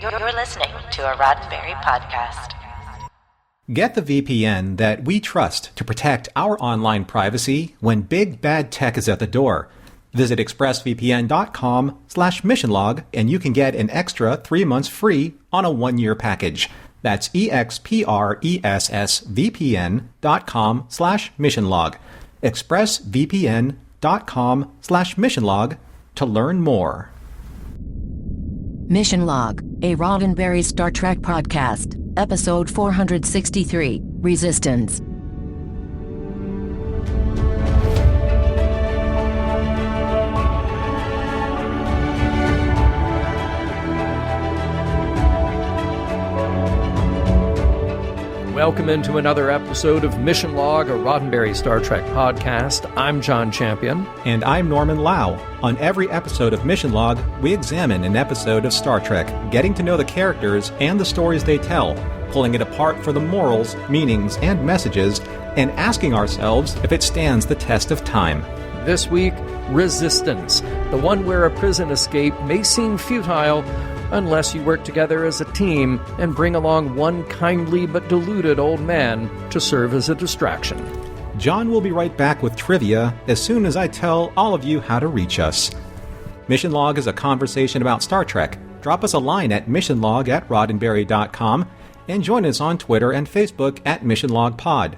You're listening to a Roddenberry podcast. Get the VPN that we trust to protect our online privacy when big bad tech is at the door. Visit expressvpn.com/missionlog and you can get an extra 3 months free on a 1-year package. That's expressvpn.com/missionlog. expressvpn.com/missionlog to learn more. Mission Log, a Roddenberry Star Trek podcast, episode 463, Resistance. Welcome into another episode of Mission Log, a Roddenberry Star Trek podcast. I'm John Champion. And I'm Norman Lau. On every episode of Mission Log, we examine an episode of Star Trek, getting to know the characters and the stories they tell, pulling it apart for the morals, meanings, and messages, and asking ourselves if it stands the test of time. This week, Resistance, the one where a prison escape may seem futile unless you work together as a team and bring along one kindly but deluded old man to serve as a distraction. John will be right back with trivia as soon as I tell all of you how to reach us. Mission Log is a conversation about Star Trek. Drop us a line at missionlog@roddenberry.com and join us on Twitter and Facebook at MissionLogPod.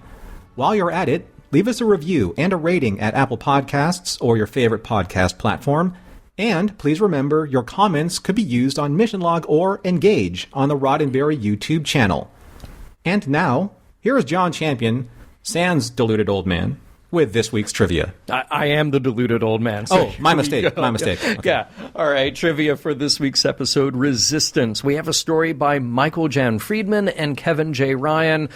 While you're at it, leave us a review and a rating at Apple Podcasts or your favorite podcast platform. And please remember, your comments could be used on Mission Log or Engage on the Roddenberry YouTube channel. And now, here is John Champion, sans deluded old man, with this week's trivia. I am the deluded old man. So my mistake. Okay. Yeah. All right. Trivia for this week's episode, Resistance. We have a story by Michael Jan Friedman and Kevin J. Ryan.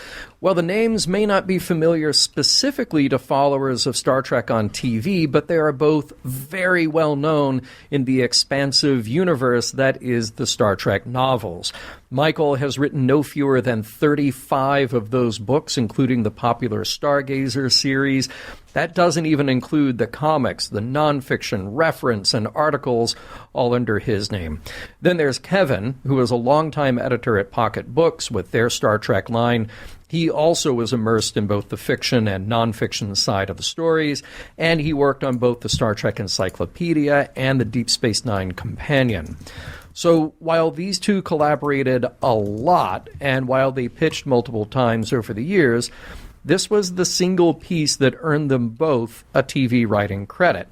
Well, the names may not be familiar specifically to followers of Star Trek on TV, but they are both very well known in the expansive universe that is the Star Trek novels. Michael has written no fewer than 35 of those books, including the popular Stargazer series. That doesn't even include the comics, the nonfiction, reference, and articles, all under his name. Then there's Kevin, who is a longtime editor at Pocket Books with their Star Trek line. He also was immersed in both the fiction and nonfiction side of the stories, and he worked on both the Star Trek Encyclopedia and the Deep Space Nine Companion. So while these two collaborated a lot, and while they pitched multiple times over the years, this was the single piece that earned them both a TV writing credit.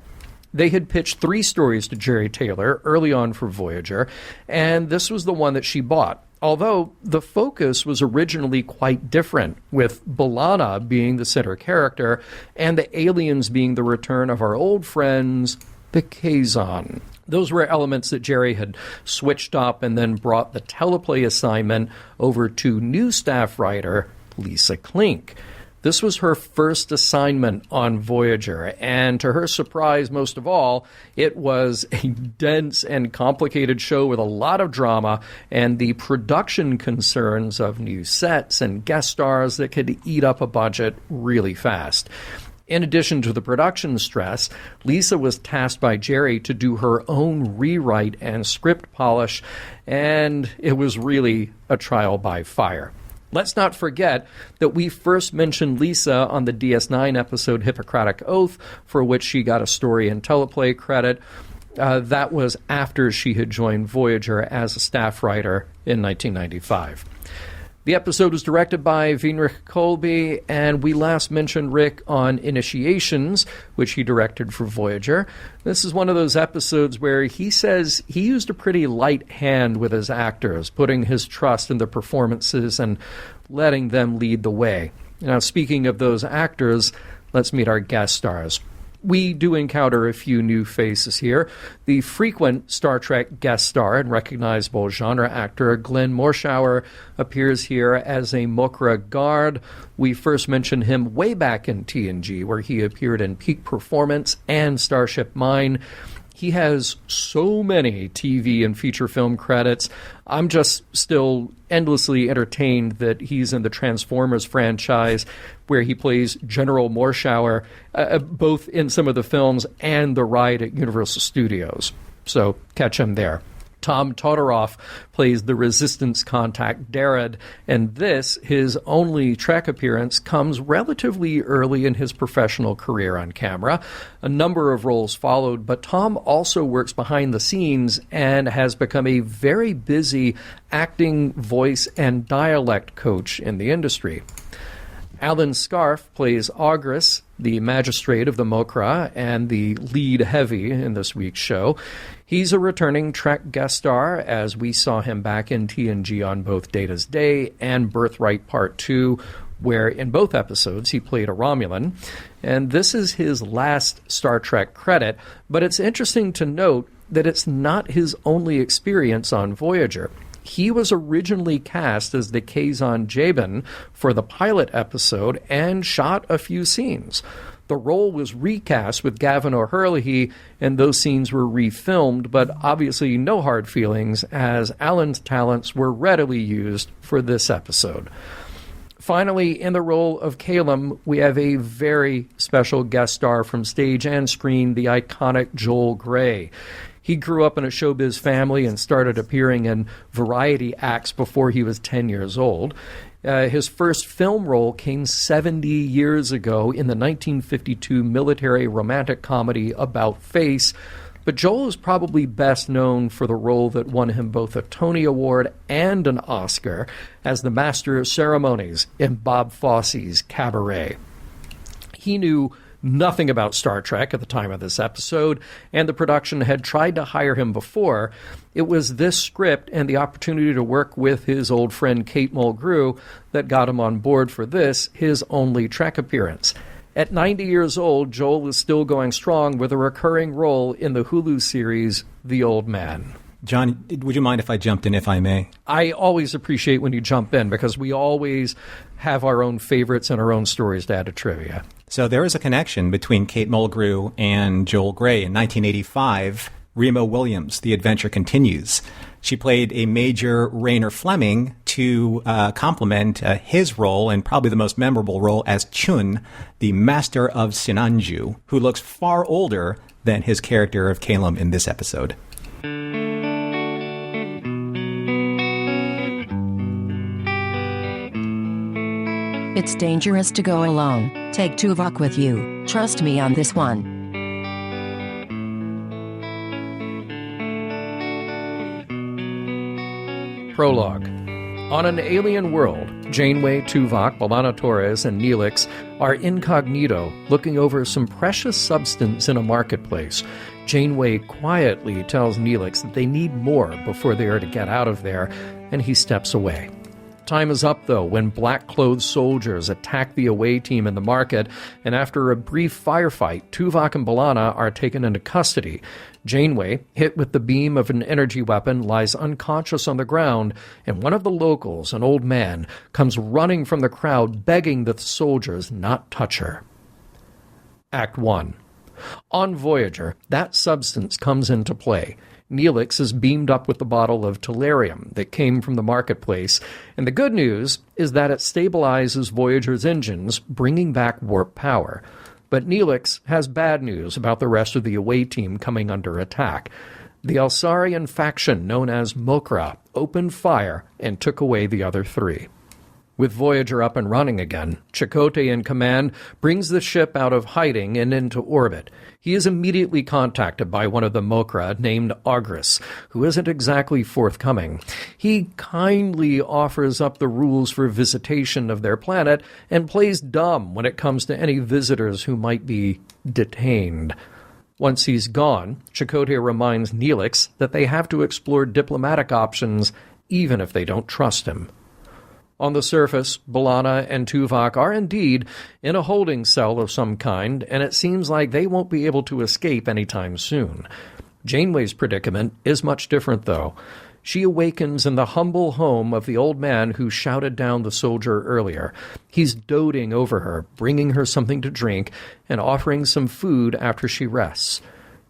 They had pitched 3 stories to Jerry Taylor early on for Voyager, and this was the one that she bought. Although the focus was originally quite different, with B'Elanna being the center character and the aliens being the return of our old friends, the Kazon. Those were elements that Jerry had switched up and then brought the teleplay assignment over to new staff writer Lisa Klink. This was her first assignment on Voyager, and to her surprise most of all, it was a dense and complicated show with a lot of drama and the production concerns of new sets and guest stars that could eat up a budget really fast. In addition to the production stress, Lisa was tasked by Jerry to do her own rewrite and script polish, and it was really a trial by fire. Let's not forget that we first mentioned Lisa on the DS9 episode Hippocratic Oath, for which she got a story and teleplay credit. That was after she had joined Voyager as a staff writer in 1995. The episode was directed by Heinrich Kolbe, and we last mentioned Rick on Initiations, which he directed for Voyager. This is one of those episodes where he says he used a pretty light hand with his actors, putting his trust in the performances and letting them lead the way. Now, speaking of those actors, let's meet our guest stars. We do encounter a few new faces here. The frequent Star Trek guest star and recognizable genre actor Glenn Morshower appears here as a Mokra guard. We first mentioned him way back in TNG, where he appeared in Peak Performance and Starship Mine. He has so many TV and feature film credits. I'm just still endlessly entertained that he's in the Transformers franchise, where he plays General Morshower, both in some of the films and the ride at Universal Studios. So catch him there. Tom Todorov plays the Resistance contact Darrad, and this, his only Trek appearance, comes relatively early in his professional career on camera. A number of roles followed, but Tom also works behind the scenes and has become a very busy acting, voice, and dialect coach in the industry. Alan Scarf plays Ogris, the magistrate of the Mokra and the lead heavy in this week's show. He's a returning Trek guest star, as we saw him back in TNG on both Data's Day and Birthright Part 2, where in both episodes he played a Romulan. And this is his last Star Trek credit, but it's interesting to note that it's not his only experience on Voyager. He was originally cast as the Kazon Jabin for the pilot episode and shot a few scenes. The role was recast with Gavin O'Herlihy, and those scenes were refilmed, but obviously no hard feelings, as Alan's talents were readily used for this episode. Finally, in the role of Calum, we have a very special guest star from stage and screen, the iconic Joel Grey. He grew up in a showbiz family and started appearing in variety acts before he was 10 years old. His first film role came 70 years ago in the 1952 military romantic comedy About Face, but Joel is probably best known for the role that won him both a Tony Award and an Oscar as the Master of Ceremonies in Bob Fosse's Cabaret. He knew nothing about Star Trek at the time of this episode, and the production had tried to hire him before. It was this script and the opportunity to work with his old friend Kate Mulgrew that got him on board for this, his only Trek appearance. At 90 years old, Joel is still going strong with a recurring role in the Hulu series The Old Man. John, would you mind if I jumped in, if I may? I always appreciate when you jump in, because we always have our own favorites and our own stories to add to trivia. So there is a connection between Kate Mulgrew and Joel Grey. In 1985, Remo Williams, The Adventure Continues. She played a Major Rayner Fleming to complement his role, and probably the most memorable role, as Chun, the Master of Sinanju, who looks far older than his character of Calum in this episode. It's dangerous to go alone. Take Tuvok with you. Trust me on this one. Prologue. On an alien world, Janeway, Tuvok, B'Elanna Torres, and Neelix are incognito, looking over some precious substance in a marketplace. Janeway quietly tells Neelix that they need more before they are to get out of there, and he steps away. Time is up, though, when black-clothed soldiers attack the away team in the market, and after a brief firefight, Tuvok and B'Elanna are taken into custody. Janeway, hit with the beam of an energy weapon, lies unconscious on the ground, and one of the locals, an old man, comes running from the crowd, begging that the soldiers not touch her. Act 1. On Voyager, that substance comes into play. Neelix is beamed up with the bottle of tellurium that came from the marketplace, and the good news is that it stabilizes Voyager's engines, bringing back warp power. But Neelix has bad news about the rest of the away team coming under attack. The Elsarian faction, known as Mokra, opened fire and took away the other three. With Voyager up and running again, Chakotay in command brings the ship out of hiding and into orbit. He is immediately contacted by one of the Mokra named Ogris, who isn't exactly forthcoming. He kindly offers up the rules for visitation of their planet and plays dumb when it comes to any visitors who might be detained. Once he's gone, Chakotay reminds Neelix that they have to explore diplomatic options even if they don't trust him. On the surface, B'Elanna and Tuvok are indeed in a holding cell of some kind, and it seems like they won't be able to escape anytime soon. Janeway's predicament is much different, though. She awakens in the humble home of the old man who shouted down the soldier earlier. He's doting over her, bringing her something to drink, and offering some food after she rests.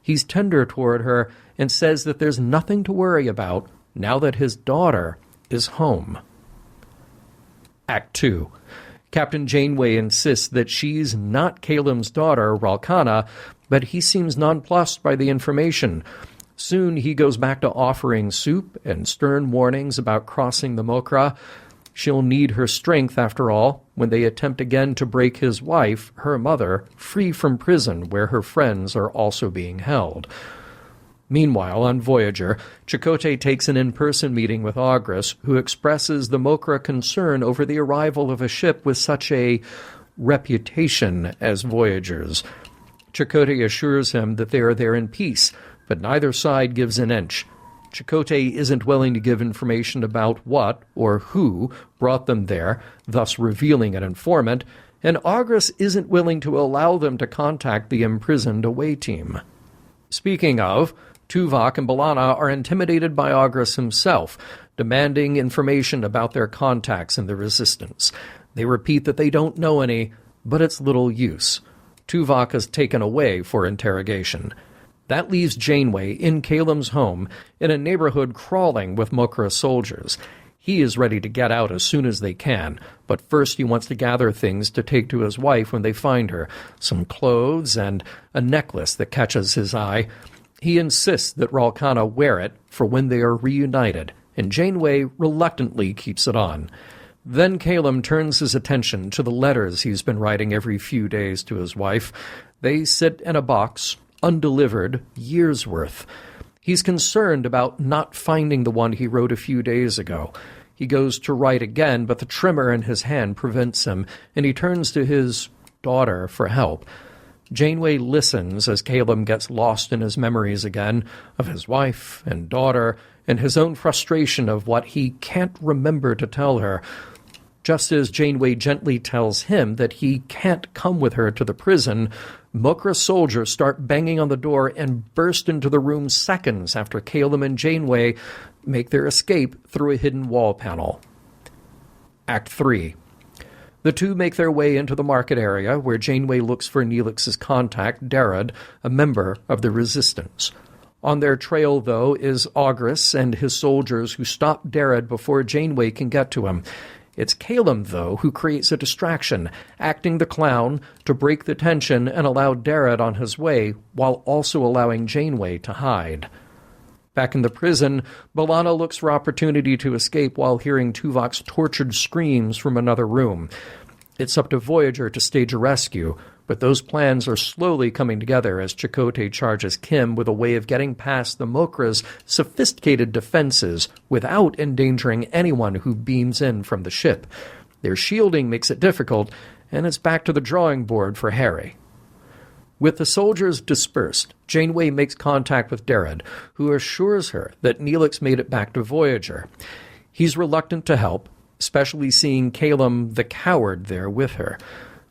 He's tender toward her and says that there's nothing to worry about now that his daughter is home. Act 2. Captain Janeway insists that she's not Calum's daughter, Ralkana, but he seems nonplussed by the information. Soon he goes back to offering soup and stern warnings about crossing the Mokra. She'll need her strength, after all, when they attempt again to break his wife, her mother, free from prison where her friends are also being held. Meanwhile, on Voyager, Chakotay takes an in-person meeting with Ogris, who expresses the Mokra concern over the arrival of a ship with such a reputation as Voyager's. Chakotay assures him that they are there in peace, but neither side gives an inch. Chakotay isn't willing to give information about what or who brought them there, thus revealing an informant, and Ogris isn't willing to allow them to contact the imprisoned away team. Speaking of, Tuvok and B'Elanna are intimidated by Ogris himself, demanding information about their contacts in the Resistance. They repeat that they don't know any, but it's little use. Tuvok is taken away for interrogation. That leaves Janeway in Kalem's home, in a neighborhood crawling with Mokra soldiers. He is ready to get out as soon as they can, but first he wants to gather things to take to his wife when they find her, some clothes and a necklace that catches his eye. He insists that Ralkana wear it for when they are reunited, and Janeway reluctantly keeps it on. Then Kalem turns his attention to the letters he's been writing every few days to his wife. They sit in a box, undelivered, years' worth. He's concerned about not finding the one he wrote a few days ago. He goes to write again, but the tremor in his hand prevents him, and he turns to his daughter for help. Janeway listens as Kalem gets lost in his memories again of his wife and daughter and his own frustration of what he can't remember to tell her. Just as Janeway gently tells him that he can't come with her to the prison, Mokra soldiers start banging on the door and burst into the room seconds after Kalem and Janeway make their escape through a hidden wall panel. Act 3. The two make their way into the market area, where Janeway looks for Neelix's contact, Darad, a member of the Resistance. On their trail, though, is Ogris and his soldiers who stop Darad before Janeway can get to him. It's Kalem, though, who creates a distraction, acting the clown to break the tension and allow Darad on his way, while also allowing Janeway to hide. Back in the prison, B'Elanna looks for opportunity to escape while hearing Tuvok's tortured screams from another room. It's up to Voyager to stage a rescue, but those plans are slowly coming together as Chakotay charges Kim with a way of getting past the Mokra's sophisticated defenses without endangering anyone who beams in from the ship. Their shielding makes it difficult, and it's back to the drawing board for Harry. With the soldiers dispersed, Janeway makes contact with Darad, who assures her that Neelix made it back to Voyager. He's reluctant to help, especially seeing Kalem the coward there with her.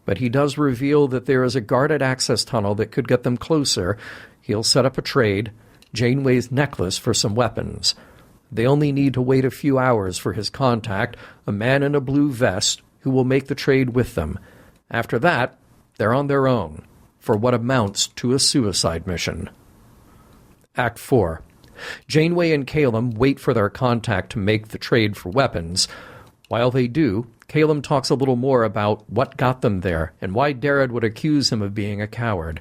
But he does reveal that there is a guarded access tunnel that could get them closer. He'll set up a trade, Janeway's necklace for some weapons. They only need to wait a few hours for his contact, a man in a blue vest, who will make the trade with them. After that, they're on their own, for what amounts to a suicide mission. Act 4. Janeway and Kalem wait for their contact to make the trade for weapons. While they do, Kalem talks a little more about what got them there and why Darad would accuse him of being a coward.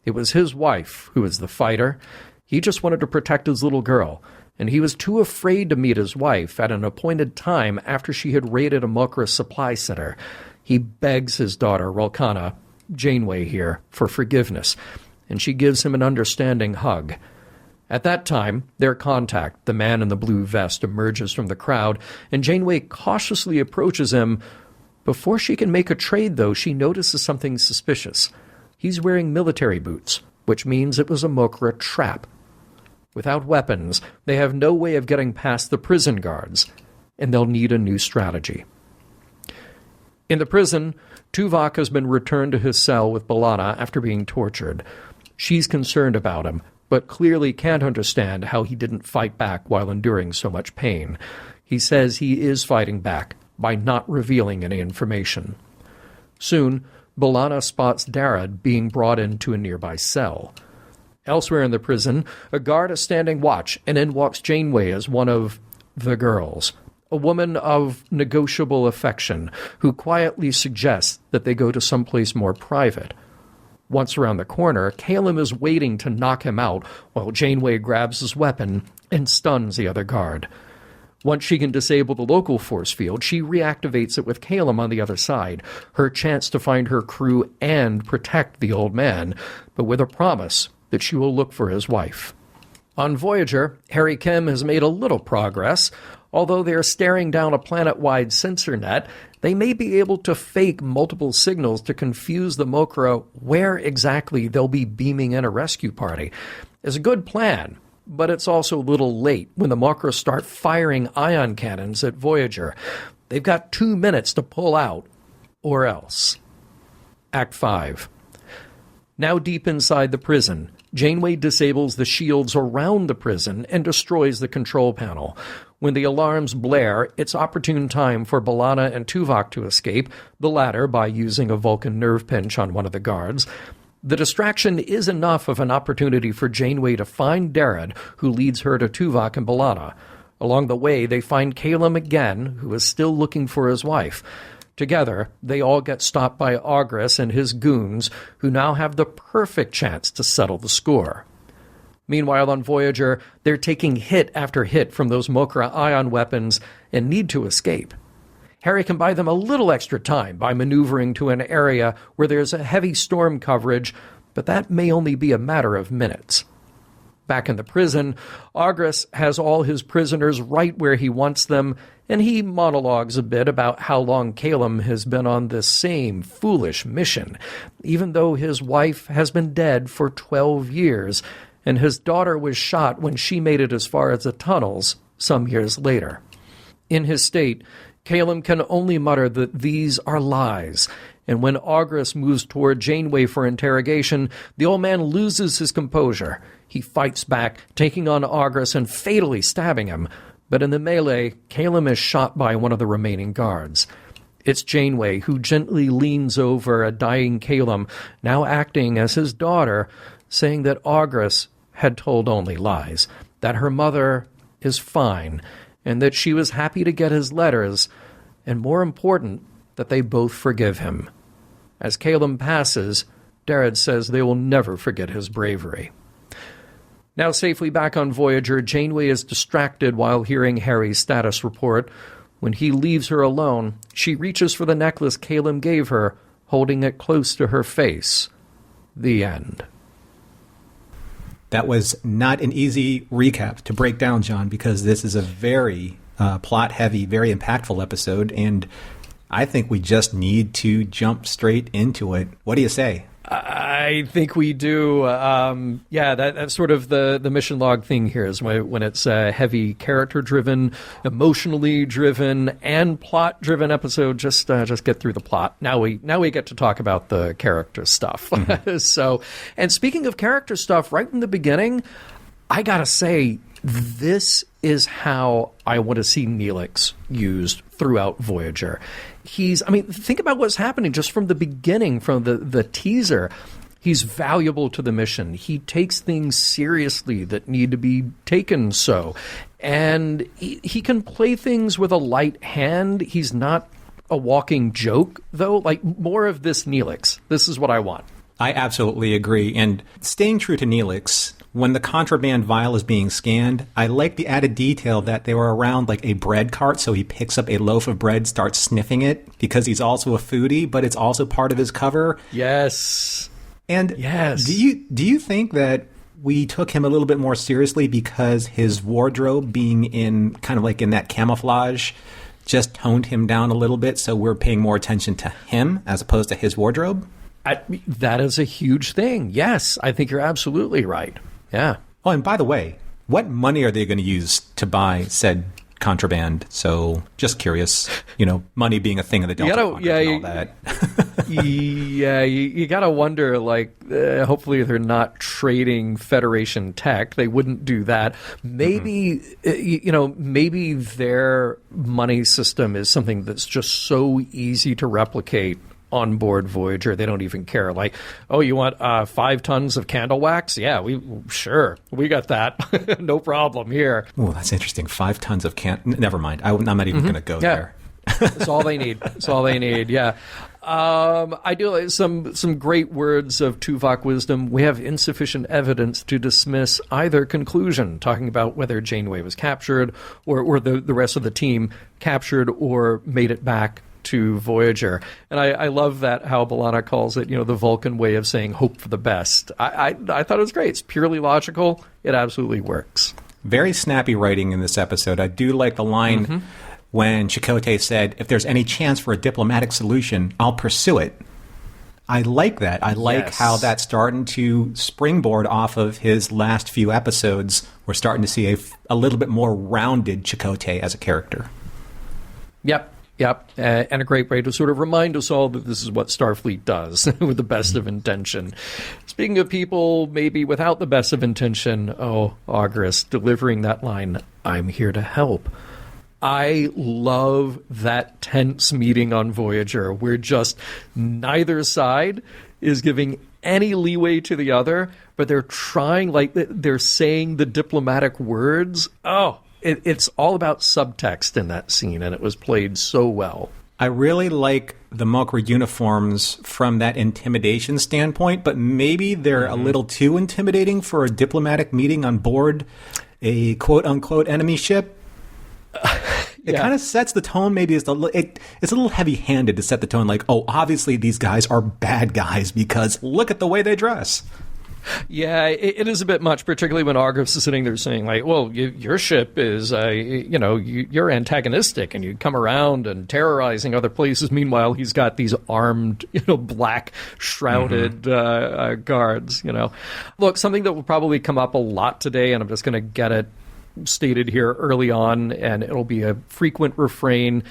It was his wife who was the fighter. He just wanted to protect his little girl, and he was too afraid to meet his wife at an appointed time after she had raided a Mokra supply center. He begs his daughter, Ralkana, Janeway here, for forgiveness, and she gives him an understanding hug. At that time, their contact, the man in the blue vest, emerges from the crowd, and Janeway cautiously approaches him. Before she can make a trade, though, she notices something suspicious. He's wearing military boots, which means it was a Mokra trap. Without weapons, they have no way of getting past the prison guards, and they'll need a new strategy. In the prison, Tuvok has been returned to his cell with B'Elanna after being tortured. She's concerned about him, but clearly can't understand how he didn't fight back while enduring so much pain. He says he is fighting back by not revealing any information. Soon, B'Elanna spots Darad being brought into a nearby cell. Elsewhere in the prison, a guard is standing watch, and in walks Janeway as one of the girls, a woman of negotiable affection, who quietly suggests that they go to someplace more private. Once around the corner, Calum is waiting to knock him out while Janeway grabs his weapon and stuns the other guard. Once she can disable the local force field, she reactivates it with Calum on the other side, her chance to find her crew and protect the old man, but with a promise that she will look for his wife. On Voyager, Harry Kim has made a little progress. Although they are staring down a planet-wide sensor net, they may be able to fake multiple signals to confuse the Mokra where exactly they'll be beaming in a rescue party. It's a good plan, but it's also a little late when the Mokra start firing ion cannons at Voyager. They've got 2 minutes to pull out, or else. Act 5. Now deep inside the prison, Janeway disables the shields around the prison and destroys the control panel. When the alarms blare, it's opportune time for B'Elanna and Tuvok to escape, the latter by using a Vulcan nerve pinch on one of the guards. The distraction is enough of an opportunity for Janeway to find Darrett, who leads her to Tuvok and B'Elanna. Along the way, they find Calum again, who is still looking for his wife. Together, they all get stopped by Ogris and his goons, who now have the perfect chance to settle the score. Meanwhile, on Voyager, they're taking hit after hit from those Mokra ion weapons and need to escape. Harry can buy them a little extra time by maneuvering to an area where there's a heavy storm coverage, but that may only be a matter of minutes. Back in the prison, Ogris has all his prisoners right where he wants them, and he monologues a bit about how long Calum has been on this same foolish mission, even though his wife has been dead for 12 years, and his daughter was shot when she made it as far as the tunnels some years later. In his state, Calum can only mutter that these are lies, and when Ogris moves toward Janeway for interrogation, the old man loses his composure. He fights back, taking on Ogris and fatally stabbing him, but in the melee, Calum is shot by one of the remaining guards. It's Janeway who gently leans over a dying Calum, now acting as his daughter, saying that Ogris had told only lies, that her mother is fine, and that she was happy to get his letters, and more important, that they both forgive him. As Calum passes, Darrett says they will never forget his bravery. Now safely back on Voyager, Janeway is distracted while hearing Harry's status report. When he leaves her alone, she reaches for the necklace Calum gave her, holding it close to her face. The end. That was not an easy recap to break down, John, because this is a very plot-heavy, very impactful episode, and I think we just need to jump straight into it. What do you say? I think we do. That's sort of the mission log thing here is when it's a heavy character-driven, emotionally driven, and plot-driven episode. Just get through the plot. Now we get to talk about the character stuff. Mm-hmm. So, and speaking of character stuff, right from the beginning, I gotta say, this is how I want to see Neelix used throughout Voyager. Think about what's happening just from the beginning, from the teaser. He's valuable to the mission. He takes things seriously that need to be taken so. And he can play things with a light hand. He's not a walking joke, though. Like, more of this Neelix. This is what I want. I absolutely agree. And staying true to Neelix, when the contraband vial is being scanned, I like the added detail that they were around like a bread cart, so he picks up a loaf of bread, starts sniffing it, because he's also a foodie, but it's also part of his cover. Yes. And yes. Do you think that we took him a little bit more seriously because his wardrobe being in kind of like in that camouflage just toned him down a little bit, so we're paying more attention to him as opposed to his wardrobe? That is a huge thing. Yes, I think you're absolutely right. Yeah. Oh, and by the way, what money are they going to use to buy said contraband? So, just curious. Money being a thing of the Delta Quadrant and all that. You gotta wonder. Hopefully they're not trading Federation tech. They wouldn't do that. Maybe maybe their money system is something that's just so easy to replicate on board Voyager. They don't even care. Like, oh, you want 5 tons of candle wax? Yeah, we got that. No problem here. Oh, that's interesting. 5 tons of Never mind. I'm not even going to go there. That's all they need. That's all they need. Yeah. I do like some great words of Tuvok wisdom. We have insufficient evidence to dismiss either conclusion, talking about whether Janeway was captured or the rest of the team captured or made it back to Voyager. And I love that how B'Elanna calls it, the Vulcan way of saying hope for the best. I thought it was great. It's purely logical. It absolutely works. Very snappy writing in this episode. I do like the line when Chakotay said, if there's any chance for a diplomatic solution, I'll pursue it. I like that. I like how that's starting to springboard off of his last few episodes. We're starting to see a little bit more rounded Chakotay as a character. Yep. And a great way to sort of remind us all that this is what Starfleet does with the best of intention. Speaking of people maybe without the best of intention, Auguste delivering that line, I'm here to help. I love that tense meeting on Voyager where just neither side is giving any leeway to the other, but they're trying, they're saying the diplomatic words. It's all about subtext in that scene, and it was played so well. I really like the Mokra uniforms from that intimidation standpoint, but maybe they're a little too intimidating for a diplomatic meeting on board a quote-unquote enemy ship. It kind of sets the tone. Maybe it's a little heavy-handed to set the tone like, obviously these guys are bad guys because look at the way they dress. Yeah, it is a bit much, particularly when Auguste is sitting there saying, your ship is, you're antagonistic and you come around and terrorizing other places. Meanwhile, he's got these armed, black shrouded guards, Look, something that will probably come up a lot today, and I'm just going to get it stated here early on, and it'll be a frequent refrain,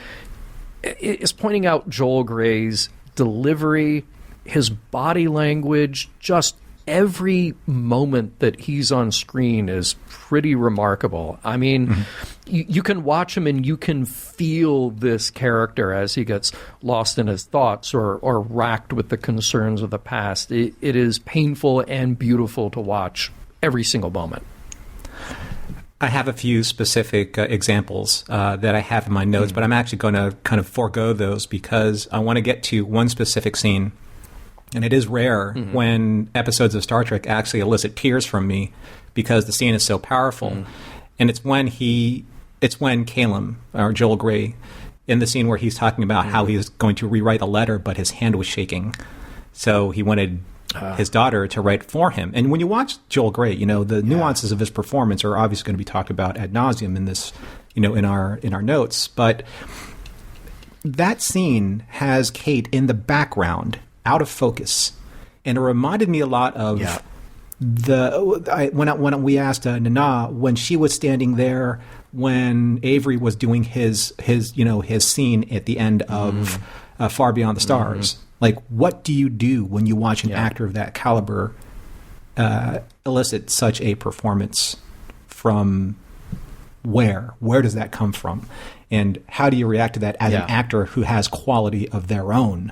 is pointing out Joel Grey's delivery, his body language, just every moment that he's on screen is pretty remarkable. I mean, you can watch him and you can feel this character as he gets lost in his thoughts or racked with the concerns of the past. It is painful and beautiful to watch every single moment. I have a few specific examples that I have in my notes, but I'm actually going to kind of forego those because I want to get to one specific scene. And it is rare when episodes of Star Trek actually elicit tears from me because the scene is so powerful. And it's when Calum, or Joel Grey, in the scene where he's talking about how he is going to rewrite a letter, but his hand was shaking. So he wanted his daughter to write for him. And when you watch Joel Grey, the nuances of his performance are obviously going to be talked about ad nauseum in this, in our notes. But that scene has Kate in the background, out of focus, and it reminded me a lot of when we asked Nana when she was standing there when Avery was doing his scene at the end of Far Beyond the Stars. Like, what do you do when you watch an actor of that caliber elicit such a performance? From where does that come from, and how do you react to that as an actor who has quality of their own?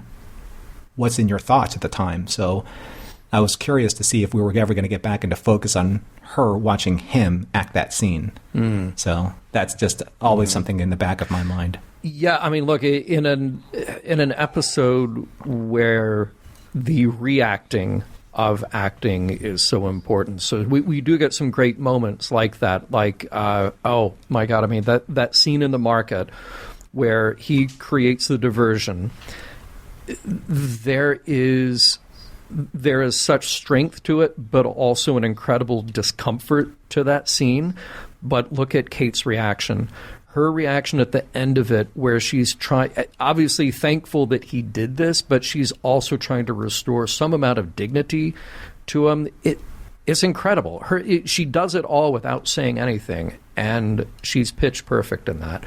What's in your thoughts at the time? So I was curious to see if we were ever going to get back into focus on her watching him act that scene. So that's just always something in the back of my mind. Yeah, I mean, look, in an episode where the reacting of acting is so important, so we do get some great moments like that. Like, oh my God, I mean, that scene in the market where he creates the diversion. There is such strength to it, but also an incredible discomfort to that scene. But look at Kate's reaction. Her reaction at the end of it, where she's obviously thankful that he did this, but she's also trying to restore some amount of dignity to him. It's incredible. She does it all without saying anything, and she's pitch perfect in that.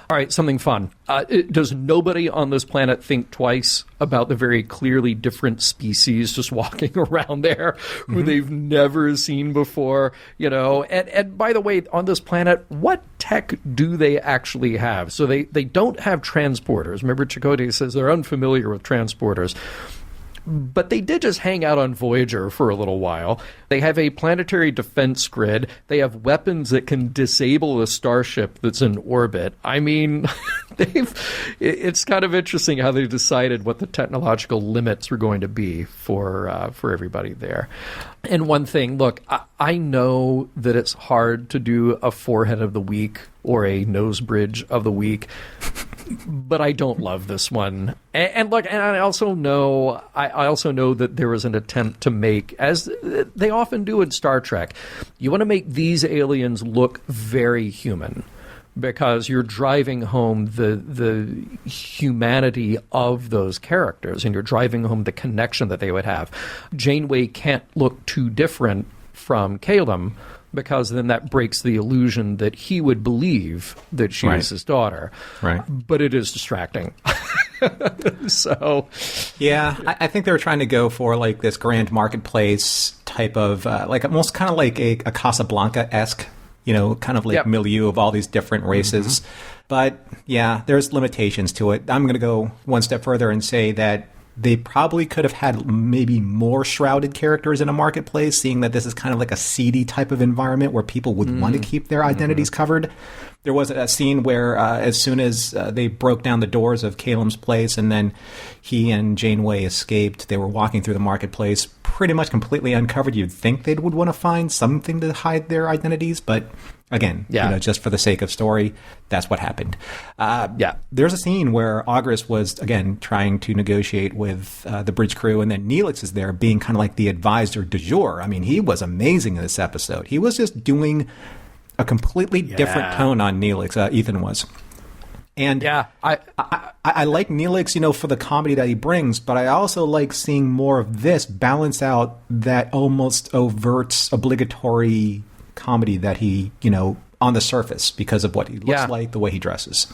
All right, something fun. Does nobody on this planet think twice about the very clearly different species just walking around there who they've never seen before? And by the way, on this planet, what tech do they actually have? So they don't have transporters. Remember, Chakotay says they're unfamiliar with transporters. But they did just hang out on Voyager for a little while. They have a planetary defense grid. They have weapons that can disable a starship that's in orbit. I mean, it's kind of interesting how they decided what the technological limits were going to be for everybody there. And one thing, look, I know that it's hard to do a forehead of the week or a nose bridge of the week, but I don't love this one. And look, and I also know that there was an attempt to make, as they often do in Star Trek, you want to make these aliens look very human, because you're driving home the humanity of those characters, and you're driving home the connection that they would have. Janeway can't look too different from Calum, because then that breaks the illusion that he would believe that she is his daughter. Right. But it is distracting. So, yeah, I think they were trying to go for like this grand marketplace type of, like almost kind of like a Casablanca-esque, kind of like milieu of all these different races. Mm-hmm. But yeah, there's limitations to it. I'm going to go one step further and say that they probably could have had maybe more shrouded characters in a marketplace, seeing that this is kind of like a seedy type of environment where people would want to keep their identities covered. There was a scene where as soon as they broke down the doors of Calum's place and then he and Janeway escaped, they were walking through the marketplace pretty much completely uncovered. You'd think they would want to find something to hide their identities, but again, just for the sake of story, that's what happened. There's a scene where Auguste was, again, trying to negotiate with the bridge crew, and then Neelix is there being kind of like the advisor du jour. I mean, he was amazing in this episode. He was just doing a completely different tone on Neelix, Ethan was. And I like Neelix, for the comedy that he brings, but I also like seeing more of this balance out that almost overt, obligatory comedy that he, on the surface, because of what he looks like, the way he dresses.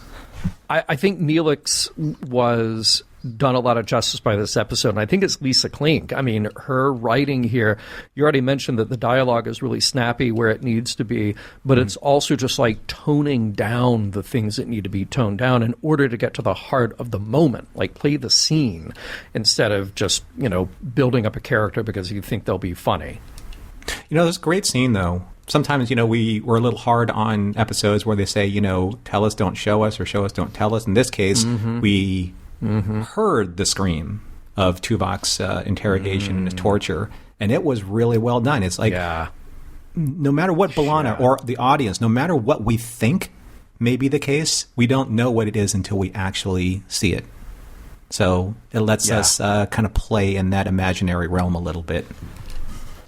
I think Neelix was done a lot of justice by this episode, and I think it's Lisa Klink. I mean, her writing here, you already mentioned that the dialogue is really snappy where it needs to be, but it's also just like toning down the things that need to be toned down in order to get to the heart of the moment, like play the scene instead of just, building up a character because you think they'll be funny. This great scene, though. Sometimes, we're a little hard on episodes where they say, tell us, don't show us, or show us, don't tell us. In this case, we heard the scream of Tuvok's interrogation and his torture, and it was really well done. It's like, no matter what B'Elanna or the audience, no matter what we think may be the case, we don't know what it is until we actually see it. So it lets us kind of play in that imaginary realm a little bit.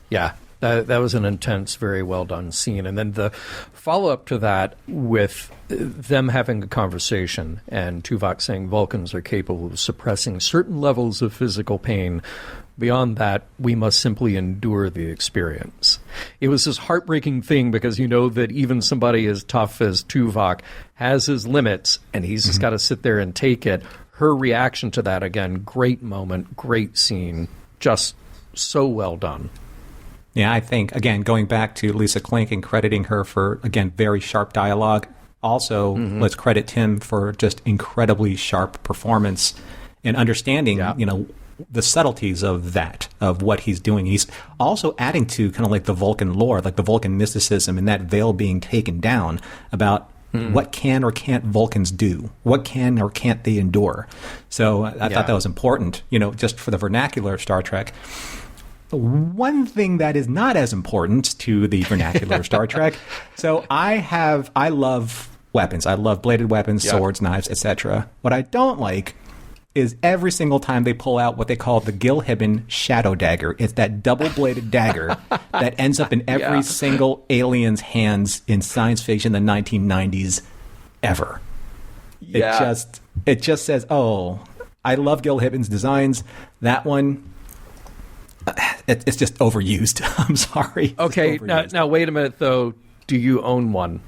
Yeah. That was an intense, very well done scene. And then the follow-up to that with them having a conversation and Tuvok saying Vulcans are capable of suppressing certain levels of physical pain. Beyond that, we must simply endure the experience. It was this heartbreaking thing because you know that even somebody as tough as Tuvok has his limits, and he's just got to sit there and take it. Her reaction to that, again, great moment, great scene, just so well done. Yeah, I think, again, going back to Lisa Klink and crediting her for, again, very sharp dialogue. Also, let's credit Tim for just incredibly sharp performance and understanding, the subtleties of that, of what he's doing. He's also adding to kind of like the Vulcan lore, like the Vulcan mysticism and that veil being taken down about what can or can't Vulcans do? What can or can't they endure? So I thought that was important, just for the vernacular of Star Trek. One thing that is not as important to the vernacular of Star Trek. So I love weapons. I love bladed weapons, swords, knives, etc. What I don't like is every single time they pull out what they call the Gil-Hibben shadow dagger. It's that double-bladed dagger that ends up in every single alien's hands in science fiction in the 1990s ever. Yeah. It just says, oh, I love Gil-Hibben's designs. That one... It's just overused. I'm sorry. Okay, now wait a minute, though. Do you own one?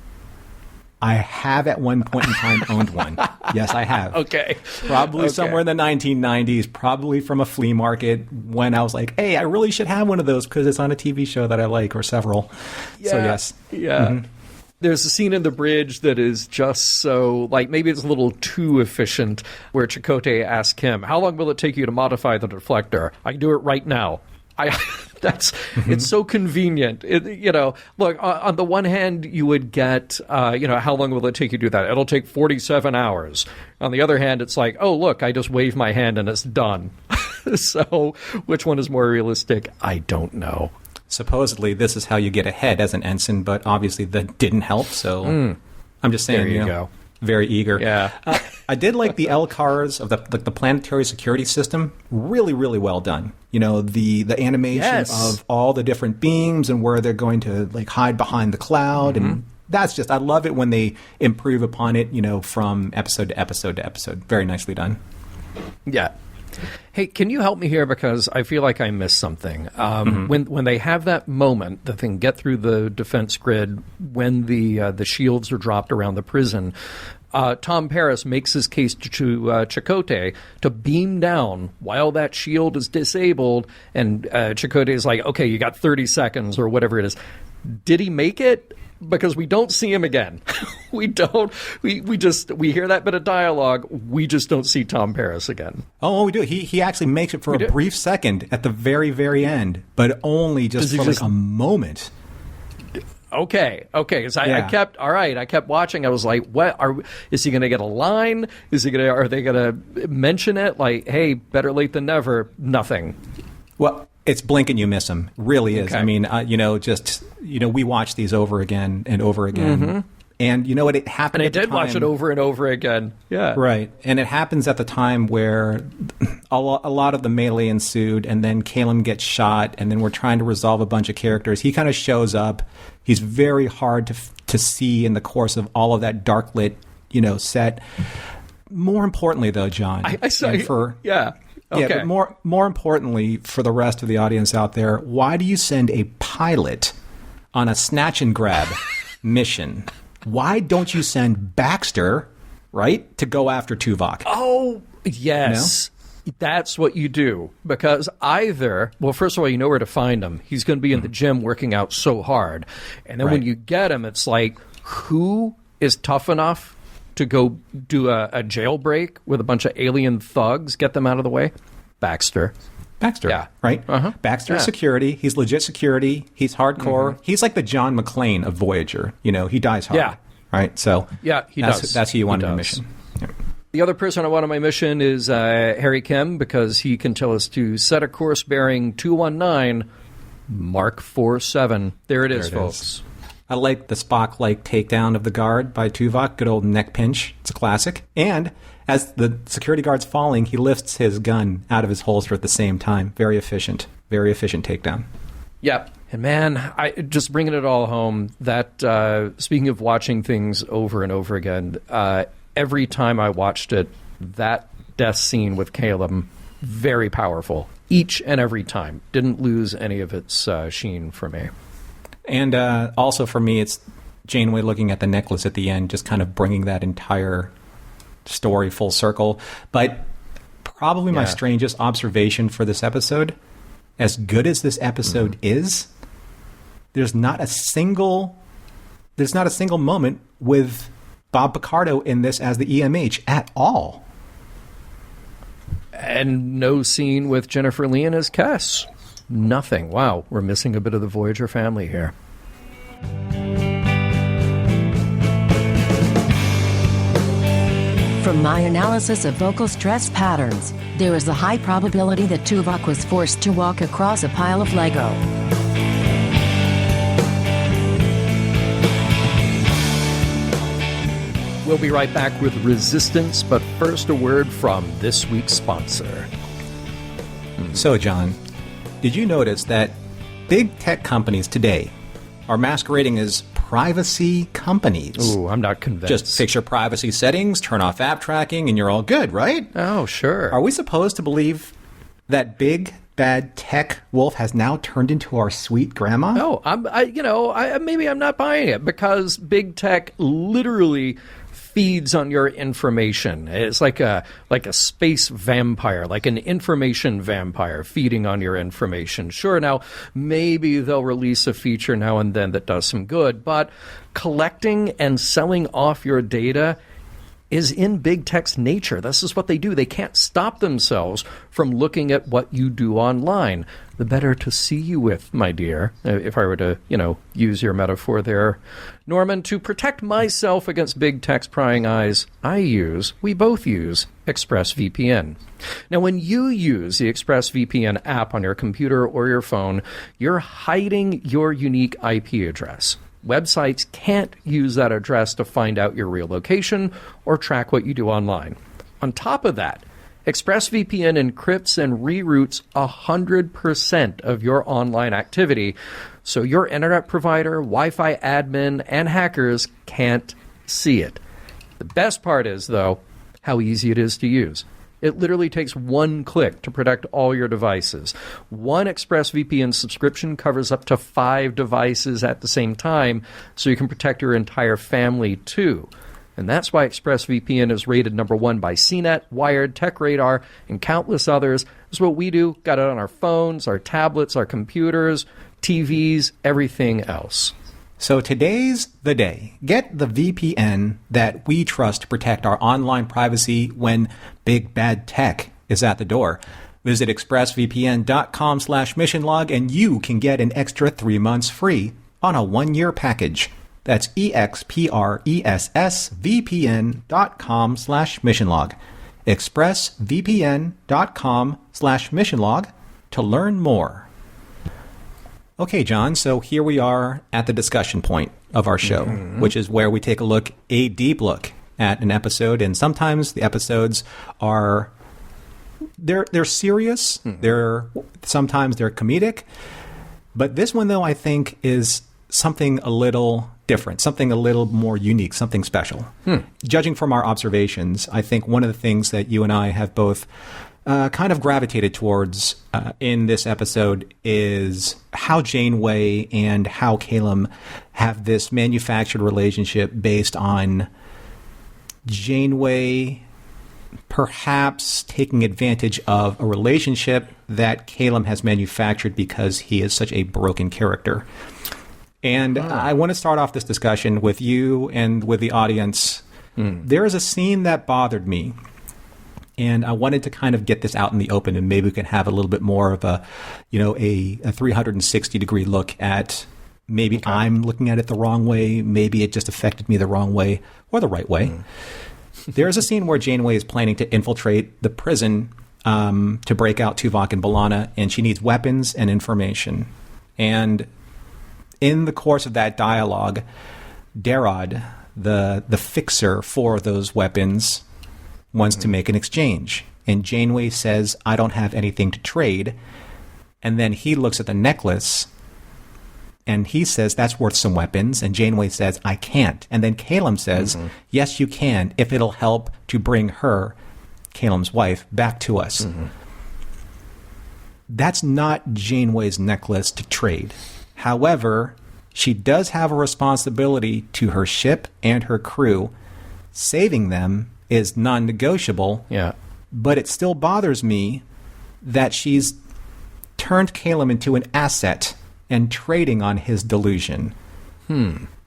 I have at one point in time owned one. Yes, I have. Okay. Probably somewhere in the 1990s, probably from a flea market when I was like, hey, I really should have one of those because it's on a TV show that I like, or several. Yeah. So, yes. Yeah. There's a scene in the bridge that is just so, like, maybe it's a little too efficient, where Chakotay asks him, how long will it take you to modify the deflector? I can do it right now. It's so convenient. Look, on the one hand, you would get, how long will it take you to do that? It'll take 47 hours. On the other hand, it's like, oh, look, I just wave my hand and it's done. So which one is more realistic? I don't know. Supposedly, this is how you get ahead as an ensign, but obviously that didn't help, so I'm just saying, there you go. Very eager. Yeah. I did like the LCARs of the planetary security system. Really, really well done. The animation of all the different beams and where they're going to hide behind the cloud. Mm-hmm. And that's just, I love it when they improve upon it, from episode to episode to episode. Very nicely done. Yeah. Hey, can you help me here, because I feel like I missed something. When they have that moment that they can get through the defense grid, when the shields are dropped around the prison, Tom Paris makes his case to Chakotay to beam down while that shield is disabled, and Chakotay is like, okay, you got 30 seconds or whatever it is. Did he make it? Because we don't see him again. We don't. We hear that bit of dialogue. We just don't see Tom Paris again. Oh, we do. He actually makes it for a brief second at the very, very end, but only just for a moment. Okay. Because I kept watching. I was like, is he going to get a line? Are they going to mention it? Like, hey, better late than never. Nothing. Well, it's blink and you miss him. Really is. Okay. I mean, we watch these over again and over again. Mm-hmm. And you know what? It happened and at the time. And I did watch it over and over again. Yeah. Right. And it happens at the time where a lot of the melee ensued, and then Calum gets shot, and then we're trying to resolve a bunch of characters. He kind of shows up. He's very hard to see in the course of all of that dark lit, set. More importantly, though, John. I saw you. Yeah. Okay. Yeah, but more importantly, for the rest of the audience out there, why do you send a pilot on a snatch and grab mission? Why don't you send Baxter, right, to go after Tuvok? Oh, yes. That's what you do. Because first of all, you know where to find him. He's going to be in the gym working out so hard. And then when you get him, it's like, who is tough enough to go do a jailbreak with a bunch of alien thugs, get them out of the way? Baxter. Yeah. Right? Uh-huh. Baxter's security. He's legit security. He's hardcore. Mm-hmm. He's like the John McClane of Voyager. He dies hard. Yeah. Right? So he does. That's who you want on the mission. Yeah. The other person I want on my mission is Harry Kim, because he can tell us to set a course bearing 219 Mark 47. There it is, folks. I like the Spock-like takedown of the guard by Tuvok. Good old neck pinch. It's a classic. And as the security guard's falling, he lifts his gun out of his holster at the same time. Very efficient. Very efficient takedown. Yep. And man, I just bringing it all home, that speaking of watching things over and over again, every time I watched it, that death scene with Caleb, very powerful. Each and every time. Didn't lose any of its sheen for me. And also for me, it's Janeway looking at the necklace at the end, just kind of bringing that entire story full circle. But probably my strangest observation for this episode, as good as this episode is, there's not a single moment with Bob Picardo in this as the EMH at all. And no scene with Jennifer Leon as Cass. Nothing. Wow, we're missing a bit of the Voyager family here. From my analysis of vocal stress patterns, there is a high probability that Tuvok was forced to walk across a pile of Lego. We'll be right back with Resistance, but first a word from this week's sponsor. So, John, did you notice that big tech companies today are masquerading as privacy companies? Ooh, I'm not convinced. Just fix your privacy settings, turn off app tracking, and you're all good, right? Oh, sure. Are we supposed to believe that big, bad tech wolf has now turned into our sweet grandma? No, maybe I'm not buying it, because big tech literally feeds on your information. It's like a space vampire, like an information vampire feeding on your information. Sure, now maybe they'll release a feature now and then that does some good, but collecting and selling off your data is in big tech's nature. This is what they do. They can't stop themselves from looking at what you do online. The better to see you with, my dear, if I were to, use your metaphor there, Norman, to protect myself against big tech's prying eyes, we both use ExpressVPN. Now, when you use the ExpressVPN app on your computer or your phone, you're hiding your unique IP address. Websites can't use that address to find out your real location or track what you do online. On top of that, ExpressVPN encrypts and reroutes 100% of your online activity, so your internet provider, Wi-Fi admin, and hackers can't see it. The best part is, though, how easy it is to use. It literally takes one click to protect all your devices. One ExpressVPN subscription covers up to 5 devices at the same time, so you can protect your entire family too. And that's why ExpressVPN is rated number 1 by CNET, Wired, TechRadar, and countless others. That's what we do. Got it on our phones, our tablets, our computers, TVs, everything else. So today's the day. Get the VPN that we trust to protect our online privacy when big bad tech is at the door. Visit expressvpn.com/missionlog and you can get an extra 3 months free on a 1-year package. That's expressvpn.com/missionlog. expressvpn.com/missionlog to learn more. Okay, John, so here we are at the discussion point of our show, which is where we take a deep look at an episode, and sometimes the episodes are they're serious, sometimes they're comedic, but this one, though, I think is something a little different, something a little more unique, something special. Judging from our observations, I think one of the things that you and I have both kind of gravitated towards in this episode is how Janeway and how Calum have this manufactured relationship based on Janeway perhaps taking advantage of a relationship that Calum has manufactured because he is such a broken character. And I want to start off this discussion with you and with the audience. There is a scene that bothered me. And I wanted to kind of get this out in the open, and maybe we can have a little bit more of a 360-degree look at maybe I'm looking at it the wrong way, maybe it just affected me the wrong way or the right way. There's a scene where Janeway is planning to infiltrate the prison to break out Tuvok and B'Elanna, and she needs weapons and information. And in the course of that dialogue, Darod, the fixer for those weapons, wants to make an exchange. And Janeway says, I don't have anything to trade. And then he looks at the necklace and he says, that's worth some weapons. And Janeway says, I can't. And then Calum says, yes, you can, if it'll help to bring her, Calum's wife, back to us. That's not Janeway's necklace to trade. However, she does have a responsibility to her ship and her crew. Saving them is non-negotiable, but it still bothers me that she's turned Calum into an asset and trading on his delusion.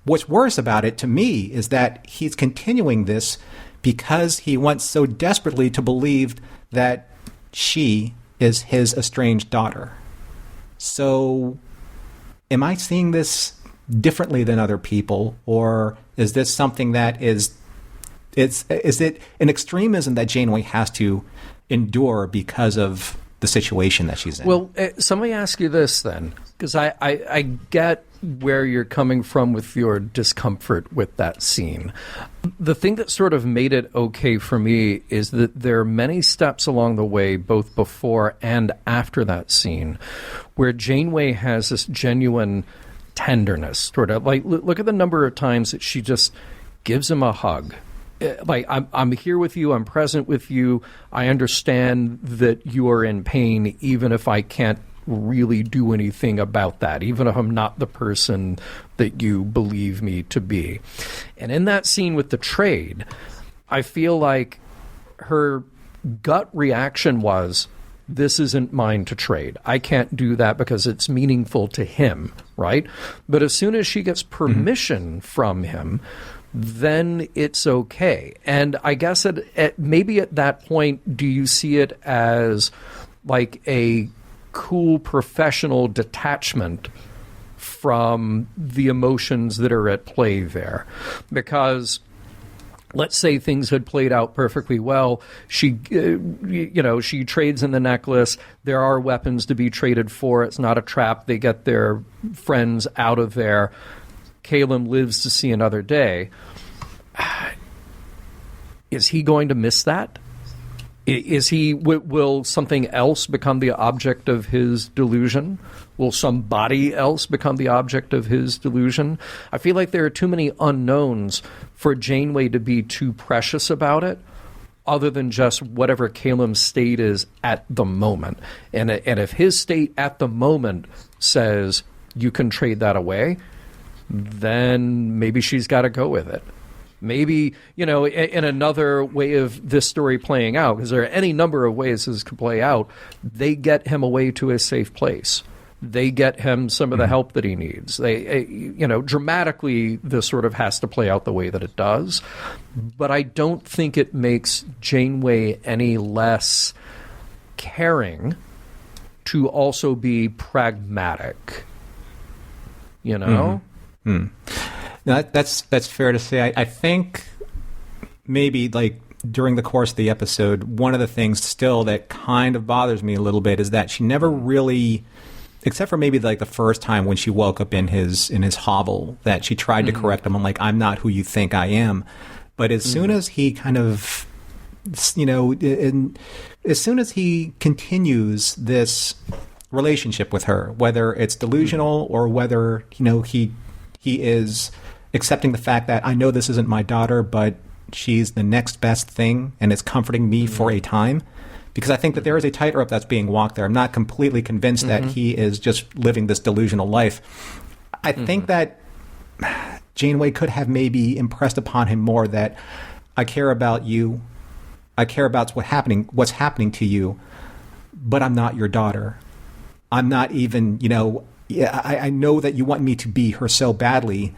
What's worse about it to me is that he's continuing this because he wants so desperately to believe that she is his estranged daughter. So am I seeing this differently than other people, or is this something that is it an extremism that Janeway has to endure because of the situation that she's in? Well, so let me ask you this then, because I get where you're coming from with your discomfort with that scene. The thing that sort of made it okay for me is that there are many steps along the way, both before and after that scene, where Janeway has this genuine tenderness toward it. Like, look at the number of times that she just gives him a hug. Like, I'm here with you, I'm present with you, I understand that you are in pain, even if I can't really do anything about that, even if I'm not the person that you believe me to be. And in that scene with the trade, I feel like her gut reaction was, this isn't mine to trade. I can't do that because it's meaningful to him, right? But as soon as she gets permission from him, then it's okay. And I guess maybe at that point, do you see it as like a cool professional detachment from the emotions that are at play there? Because let's say things had played out perfectly well. She trades in the necklace. There are weapons to be traded for. It's not a trap. They get their friends out of there. Caleb lives to see another day. Is he going to miss that? Will something else become the object of his delusion? Will somebody else become the object of his delusion? I feel like there are too many unknowns for Janeway to be too precious about it, other than just whatever Caleb's state is at the moment. And if his state at the moment says you can trade that away, then maybe she's got to go with it. Maybe, in another way of this story playing out, because there are any number of ways this could play out, they get him away to a safe place. They get him some of the help that he needs. Dramatically, this sort of has to play out the way that it does. But I don't think it makes Janeway any less caring to also be pragmatic. No, that's fair to say. I think maybe like during the course of the episode, one of the things still that kind of bothers me a little bit is that she never really, except for maybe like the first time when she woke up in his hovel, that she tried to correct him. I'm like, I'm not who you think I am. But as soon as he kind of, as soon as he continues this relationship with her, whether it's delusional or whether, he is accepting the fact that I know this isn't my daughter, but she's the next best thing and it's comforting me for a time. Because I think that there is a tightrope that's being walked there. I'm not completely convinced that he is just living this delusional life. I think that Janeway could have maybe impressed upon him more that I care about you. I care about what's happening to you, but I'm not your daughter. I'm not even, I know that you want me to be her so badly.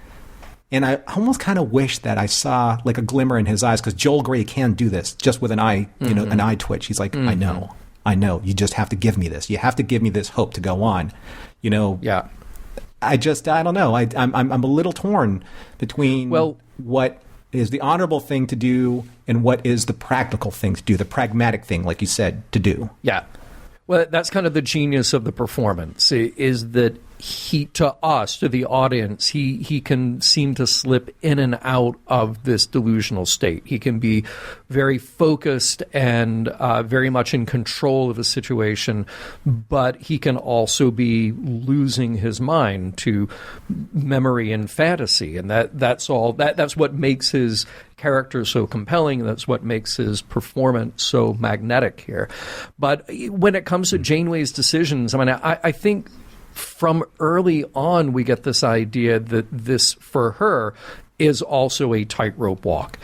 And I almost kind of wish that I saw like a glimmer in his eyes, because Joel Grey can do this just with an eye, an eye twitch. He's like, I know. You just have to give me this. You have to give me this hope to go on. Yeah. I don't know. I'm a little torn between what is the honorable thing to do and what is the practical thing to do, the pragmatic thing, like you said, to do. Yeah. Well, that's kind of the genius of the performance, is that he, to us, to the audience, he can seem to slip in and out of this delusional state. He can be very focused and very much in control of the situation, but he can also be losing his mind to memory and fantasy, and that's what makes his character so compelling. That's what makes his performance so magnetic here. But when it comes to Janeway's decisions, I think from early on we get this idea that this, for her, is also a tightrope walk.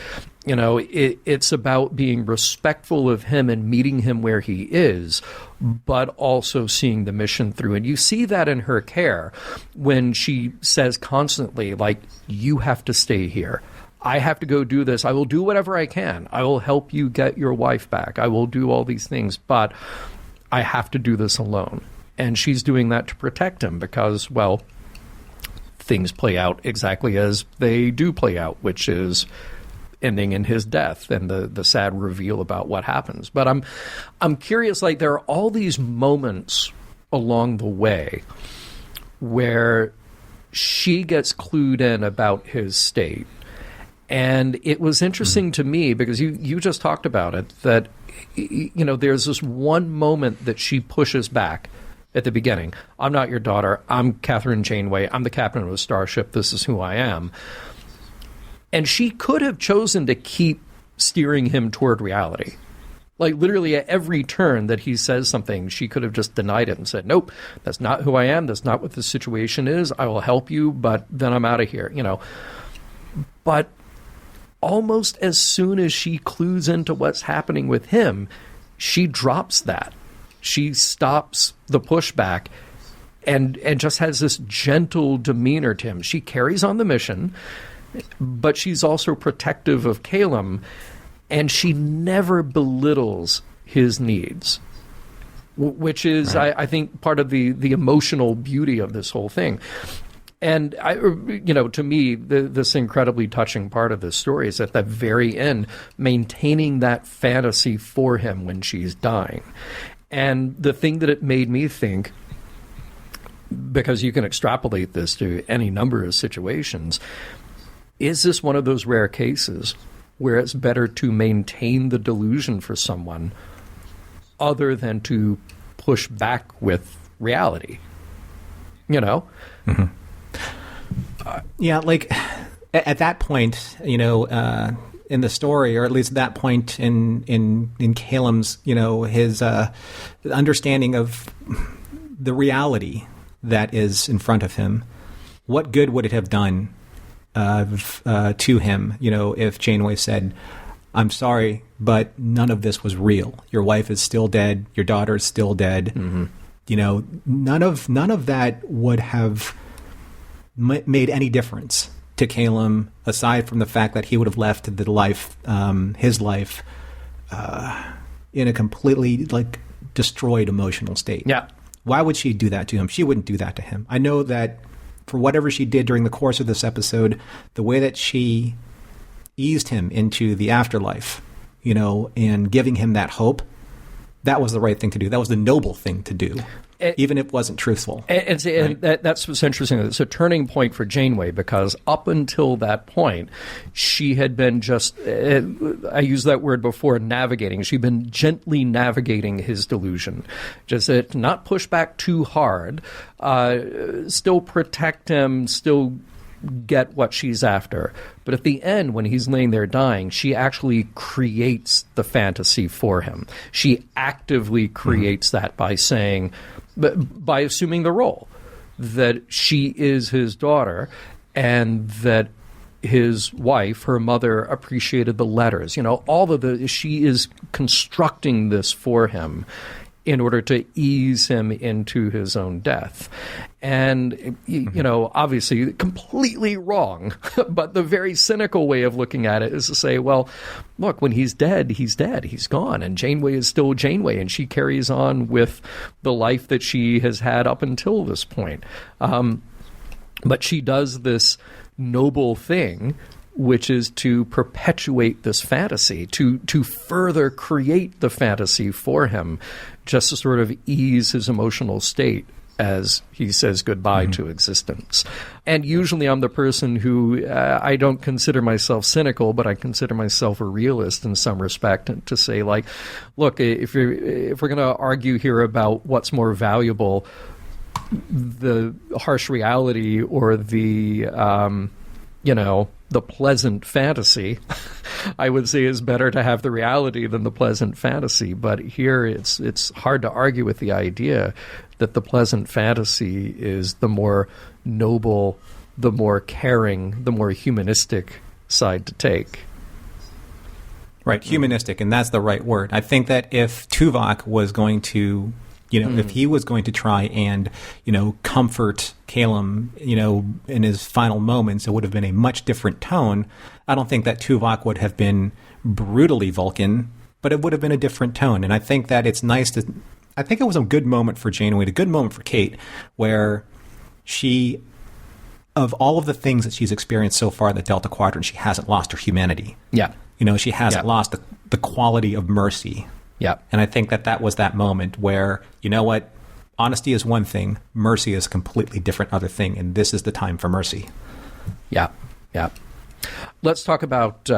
It's about being respectful of him and meeting him where he is, but also seeing the mission through. And you see that in her care when she says constantly, like, you have to stay here. I have to go do this. I will do whatever I can. I will help you get your wife back. I will do all these things, but I have to do this alone. And she's doing that to protect him because, well, things play out exactly as they do play out, which is ending in his death and the sad reveal about what happens. But I'm curious, like, there are all these moments along the way where she gets clued in about his state. And it was interesting to me because you just talked about it, that, there's this one moment that she pushes back at the beginning. I'm not your daughter. I'm Captain Janeway. I'm the captain of a starship. This is who I am. And she could have chosen to keep steering him toward reality. Like, literally at every turn that he says something, she could have just denied it and said, nope, that's not who I am. That's not what the situation is. I will help you, but then I'm out of here, But almost as soon as she clues into what's happening with him, she drops that. She stops the pushback and just has this gentle demeanor to him. She carries on the mission, but she's also protective of Calum, and she never belittles his needs, which is, right. I think, part of the emotional beauty of this whole thing. And, to me, this incredibly touching part of this story is at the very end, maintaining that fantasy for him when she's dying. And the thing that it made me think, because you can extrapolate this to any number of situations, is this one of those rare cases where it's better to maintain the delusion for someone other than to push back with reality? Mm-hmm. Like at that point, in the story, or at least at that point in Calum's, his understanding of the reality that is in front of him, what good would it have done to him, if Janeway said, I'm sorry, but none of this was real. Your wife is still dead. Your daughter is still dead. Mm-hmm. None of that would have made any difference to Calum, aside from the fact that he would have left his life in a completely destroyed emotional state. Yeah. Why would she do that to him? She wouldn't do that to him. I know that for whatever she did during the course of this episode, the way that she eased him into the afterlife, and giving him that hope, that was the right thing to do. That was the noble thing to do, even if it wasn't truthful. And that's what's interesting. It's a turning point for Janeway, because up until that point, she had been just, I used that word before, navigating. She'd been gently navigating his delusion. Just not push back too hard, still protect him, still get what she's after. But at the end, when he's laying there dying, she actually creates the fantasy for him. She actively creates that by saying, by assuming the role that she is his daughter and that his wife, her mother, appreciated the letters. She is constructing this for him in order to ease him into his own death. And, obviously completely wrong, but the very cynical way of looking at it is to say, well, look, when he's dead, he's gone, and Janeway is still Janeway, and she carries on with the life that she has had up until this point. But she does this noble thing, which is to perpetuate this fantasy, to further create the fantasy for him, just to sort of ease his emotional state as he says goodbye to existence. And usually I'm the person who, I don't consider myself cynical, but I consider myself a realist in some respect, to say, look, if we're going to argue here about what's more valuable, the harsh reality or the pleasant fantasy, I would say is better to have the reality than the pleasant fantasy. But here it's hard to argue with the idea that the pleasant fantasy is the more noble, the more caring, the more humanistic side to take. Right, humanistic, and that's the right word. I think that if Tuvok was going to, if he was going to try and, comfort Calum, in his final moments, it would have been a much different tone. I don't think that Tuvok would have been brutally Vulcan, but it would have been a different tone. And I think that it's nice to, I think it was a good moment for Janeway, a good moment for Kate, where she, of all of the things that she's experienced so far in the Delta Quadrant, she hasn't lost her humanity. Yeah. She hasn't lost the quality of mercy. Yeah. And I think that was that moment where, honesty is one thing, mercy is a completely different other thing, and this is the time for mercy. Yeah. Yeah. Let's talk about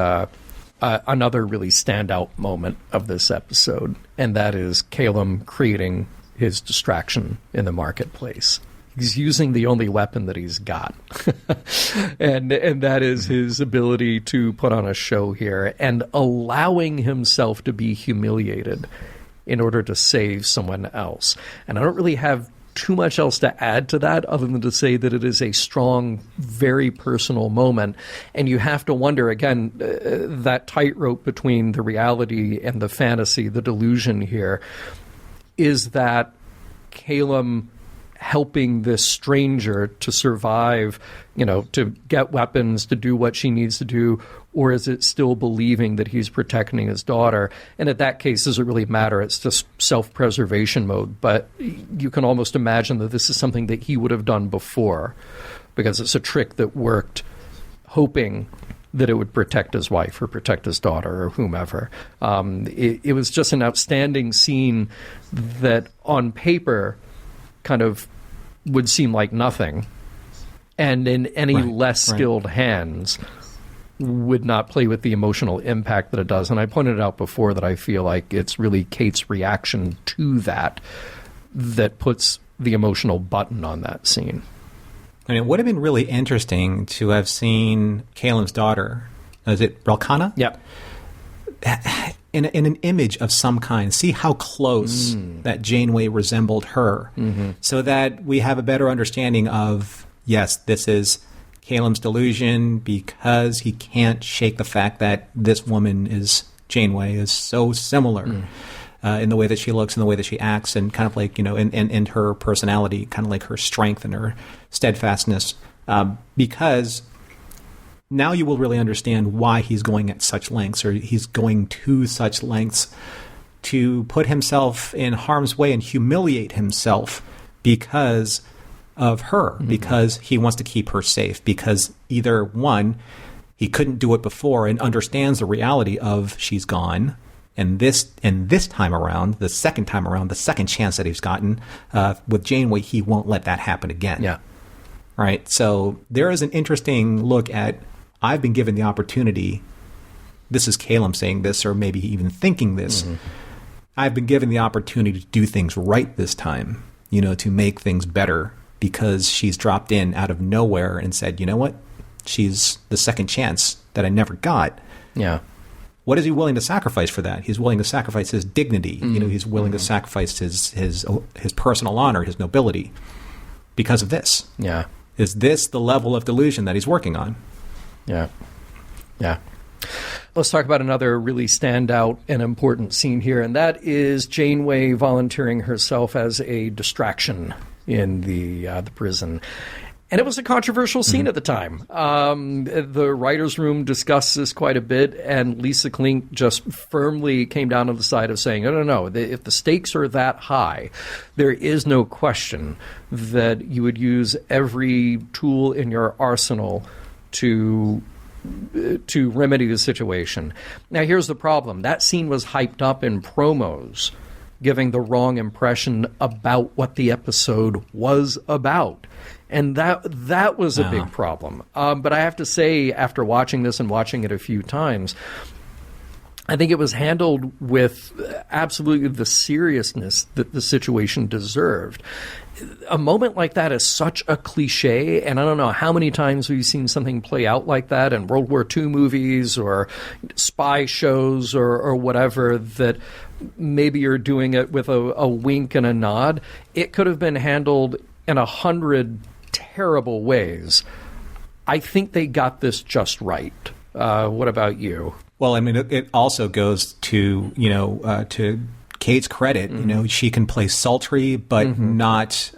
another really standout moment of this episode, and that is Calum creating his distraction in the marketplace. He's using the only weapon that he's got. and that is his ability to put on a show here and allowing himself to be humiliated in order to save someone else. And I don't really have too much else to add to that other than to say that it is a strong, very personal moment. And you have to wonder, again, that tightrope between the reality and the fantasy, the delusion here, is that Calum helping this stranger to survive, to get weapons, to do what she needs to do, or is it still believing that he's protecting his daughter? And in that case, does it really matter? It's just self-preservation mode. But you can almost imagine that this is something that he would have done before, because it's a trick that worked, hoping that it would protect his wife or protect his daughter or whomever. It was just an outstanding scene that on paper kind of would seem like nothing, and in any less skilled hands would not play with the emotional impact that it does. And I pointed out before that I feel like it's really Kate's reaction to that puts the emotional button on that scene. I mean, it would have been really interesting to have seen Calum's daughter, is it Relkana? Yep. In an image of some kind, see how close that Janeway resembled her, so that we have a better understanding of, yes, this is Calum's delusion because he can't shake the fact that this woman Janeway is so similar in the way that she looks, in the way that she acts, and kind of like, in her personality, kind of like her strength and her steadfastness, because now you will really understand why he's going at such lengths, or he's going to such lengths to put himself in harm's way and humiliate himself because of her, because he wants to keep her safe, because either one, he couldn't do it before and understands the reality of she's gone, and this time around, the second time around, the second chance that he's gotten with Janeway, he won't let that happen again. Yeah. Right? So there is an interesting look at, I've been given the opportunity, this is Calum saying this, or maybe even thinking this, I've been given the opportunity to do things right this time, to make things better, because she's dropped in out of nowhere and said, you know what, she's the second chance that I never got. Yeah. What is he willing to sacrifice for that? He's willing to sacrifice his dignity. He's willing to sacrifice his personal honor, his nobility, because of this. Yeah. Is this the level of delusion that he's working on? Yeah. Yeah. Let's talk about another really standout and important scene here, and that is Janeway volunteering herself as a distraction in the prison. And it was a controversial scene at the time. The writer's room discussed this quite a bit, and Lisa Klink just firmly came down on the side of saying, no, if the stakes are that high, there is no question that you would use every tool in your arsenal to remedy the situation. Now, here's the problem. That scene was hyped up in promos, giving the wrong impression about what the episode was about. And that was a big problem. But I have to say, after watching this and watching it a few times, I think it was handled with absolutely the seriousness that the situation deserved. A moment like that is such a cliche, and I don't know how many times we've seen something play out like that in World War II movies or spy shows or whatever, that maybe you're doing it with a wink and a nod. It could have been handled in 100 terrible ways. I think they got this just right. What about you? Well, I mean, it also goes to, to Kate's credit. She can play sultry, but not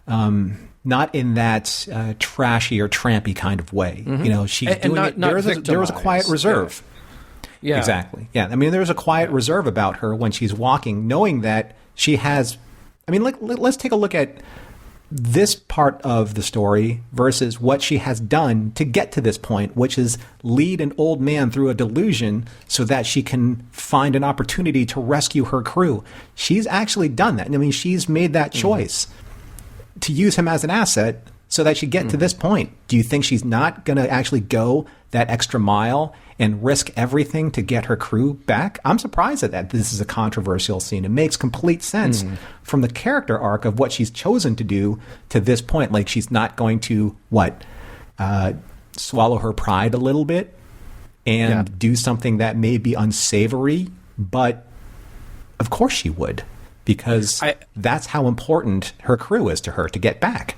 in that trashy or trampy kind of way. She's doing not, it. Not There was a quiet reserve. Yeah. Exactly. Yeah. I mean, there's a quiet reserve about her when she's walking, knowing that she has. I mean, let's take a look at this part of the story versus what she has done to get to this point, which is lead an old man through a delusion so that she can find an opportunity to rescue her crew. She's actually done that. I mean, she's made that choice to use him as an asset so that she get to this point? Do you think she's not going to actually go that extra mile and risk everything to get her crew back? I'm surprised at that. This is a controversial scene. It makes complete sense from the character arc of what she's chosen to do to this point. Like, she's not going to, swallow her pride a little bit and do something that may be unsavory, but of course she would, because that's how important her crew is to her to get back.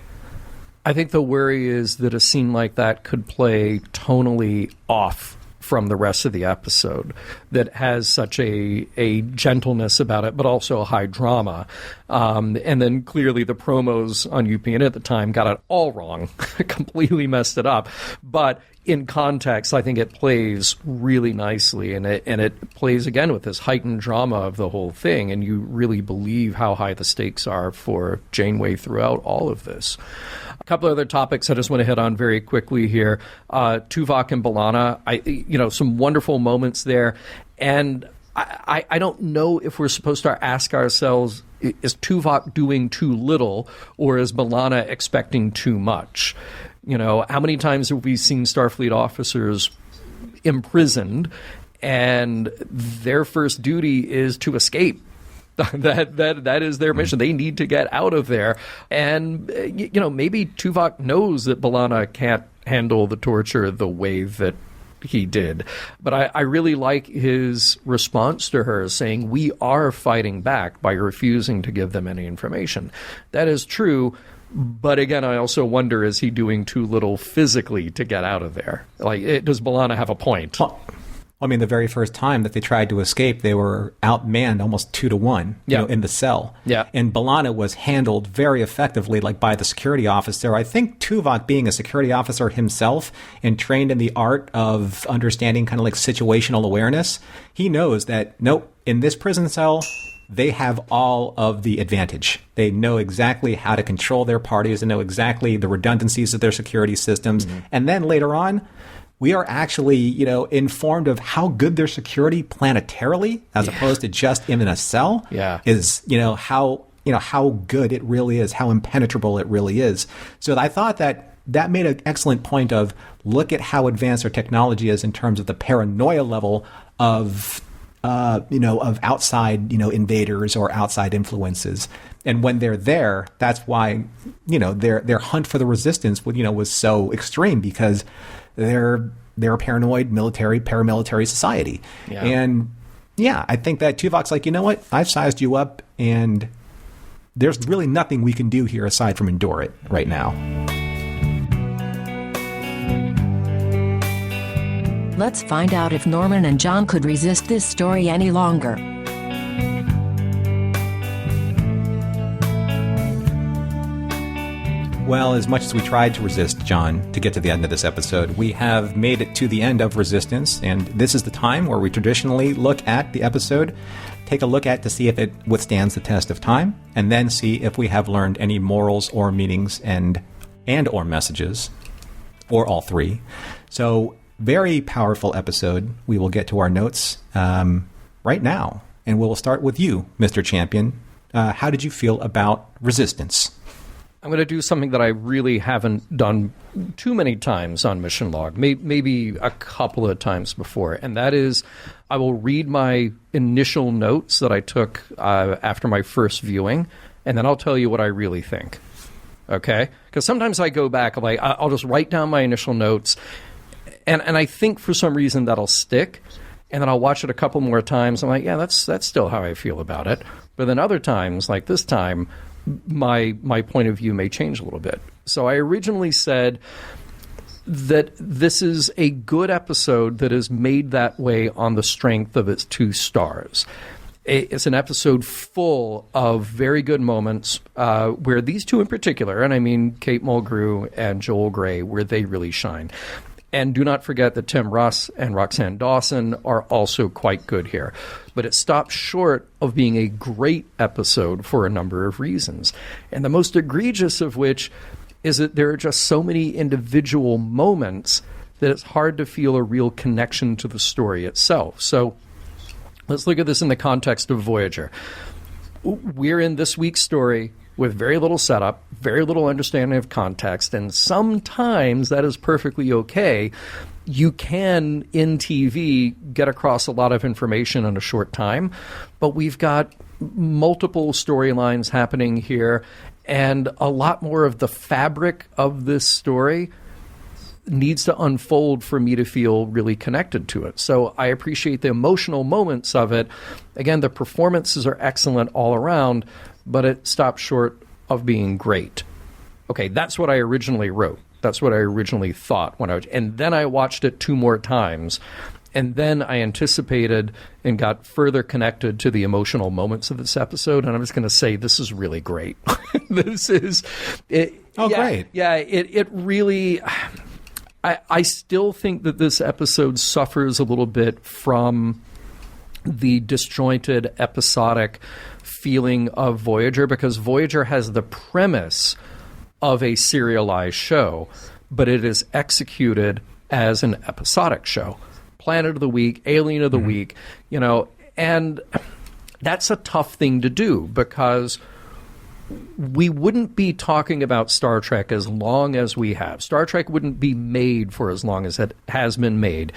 I think the worry is that a scene like that could play tonally off from the rest of the episode, that has such a gentleness about it, but also a high drama. And then clearly the promos on UPN at the time got it all wrong, completely messed it up. But in context, I think it plays really nicely, and it plays again with this heightened drama of the whole thing, and you really believe how high the stakes are for Janeway throughout all of this. A couple of other topics I just want to hit on very quickly here. Tuvok and B'Elanna, some wonderful moments there, and I don't know if we're supposed to ask ourselves, is Tuvok doing too little, or is B'Elanna expecting too much? How many times have we seen Starfleet officers imprisoned, and their first duty is to escape? That is their mission. They need to get out of there. And, maybe Tuvok knows that B'Elanna can't handle the torture the way that he did. But I really like his response to her, saying, we are fighting back by refusing to give them any information. That is true. But again, I also wonder, is he doing too little physically to get out of there? Does B'Elanna have a point? Well, the very first time that they tried to escape, they were outmanned almost 2-1, in the cell. Yeah. And B'Elanna was handled very effectively, by the security officer. I think Tuvok, being a security officer himself and trained in the art of understanding kind of situational awareness, he knows that, nope, in this prison cell, they have all of the advantage. They know exactly how to control their parties. They know exactly the redundancies of their security systems. Mm-hmm. And then later on, we are actually, informed of how good their security planetarily, as opposed to just in a cell, is, how good it really is, how impenetrable it really is. So I thought that made an excellent point of, look at how advanced our technology is in terms of the paranoia level of outside, invaders or outside influences. And when they're there, that's why, their hunt for the resistance, was so extreme, because they're a paranoid paramilitary society. Yeah. And I think that Tuvok's like, you know what? I've sized you up, and there's really nothing we can do here aside from endure it right now. Let's find out if Norman and John could resist this story any longer. Well, as much as we tried to resist, John, to get to the end of this episode, we have made it to the end of Resistance, and this is the time where we traditionally look at the episode, take a look at to see if it withstands the test of time, and then see if we have learned any morals or meanings and or messages, or all three. So, very powerful episode. We will get to our notes right now, and we'll start with you, Mr. Champion. How did you feel about Resistance? I'm going to do something that I really haven't done too many times on Mission Log, maybe a couple of times before, and that is I will read my initial notes that I took after my first viewing, and then I'll tell you what I really think. Okay? Because sometimes I go back, I'll just write down my initial notes, and I think for some reason that'll stick, and then I'll watch it a couple more times. I'm like, yeah, that's still how I feel about it. But then other times, like this time, my point of view may change a little bit. So I originally said that this is a good episode that is made that way on the strength of its 2 stars. It's an episode full of very good moments where these two in particular, and I mean Kate Mulgrew and Joel Grey, where they really shine. And do not forget that Tim Russ and Roxanne Dawson are also quite good here. But it stops short of being a great episode for a number of reasons. And the most egregious of which is that there are just so many individual moments that it's hard to feel a real connection to the story itself. So let's look at this in the context of Voyager. We're in this week's story with very little setup, very little understanding of context, and sometimes that is perfectly okay. You can, in TV, get across a lot of information in a short time, but we've got multiple storylines happening here, and a lot more of the fabric of this story needs to unfold for me to feel really connected to it. So I appreciate the emotional moments of it. Again, the performances are excellent all around, but it stops short of being great. Okay, that's what I originally wrote. That's what I originally thought and then I watched it 2 more times, and then I anticipated and got further connected to the emotional moments of this episode, and I'm just going to say this is really great. This is it. Oh, yeah, great. Yeah, it really... I still think that this episode suffers a little bit from the disjointed, episodic feeling of Voyager, because Voyager has the premise of a serialized show, but it is executed as an episodic show. Planet of the Week, Alien of the Week, and that's a tough thing to do, because we wouldn't be talking about Star Trek as long as we have. Star Trek wouldn't be made for as long as it has been made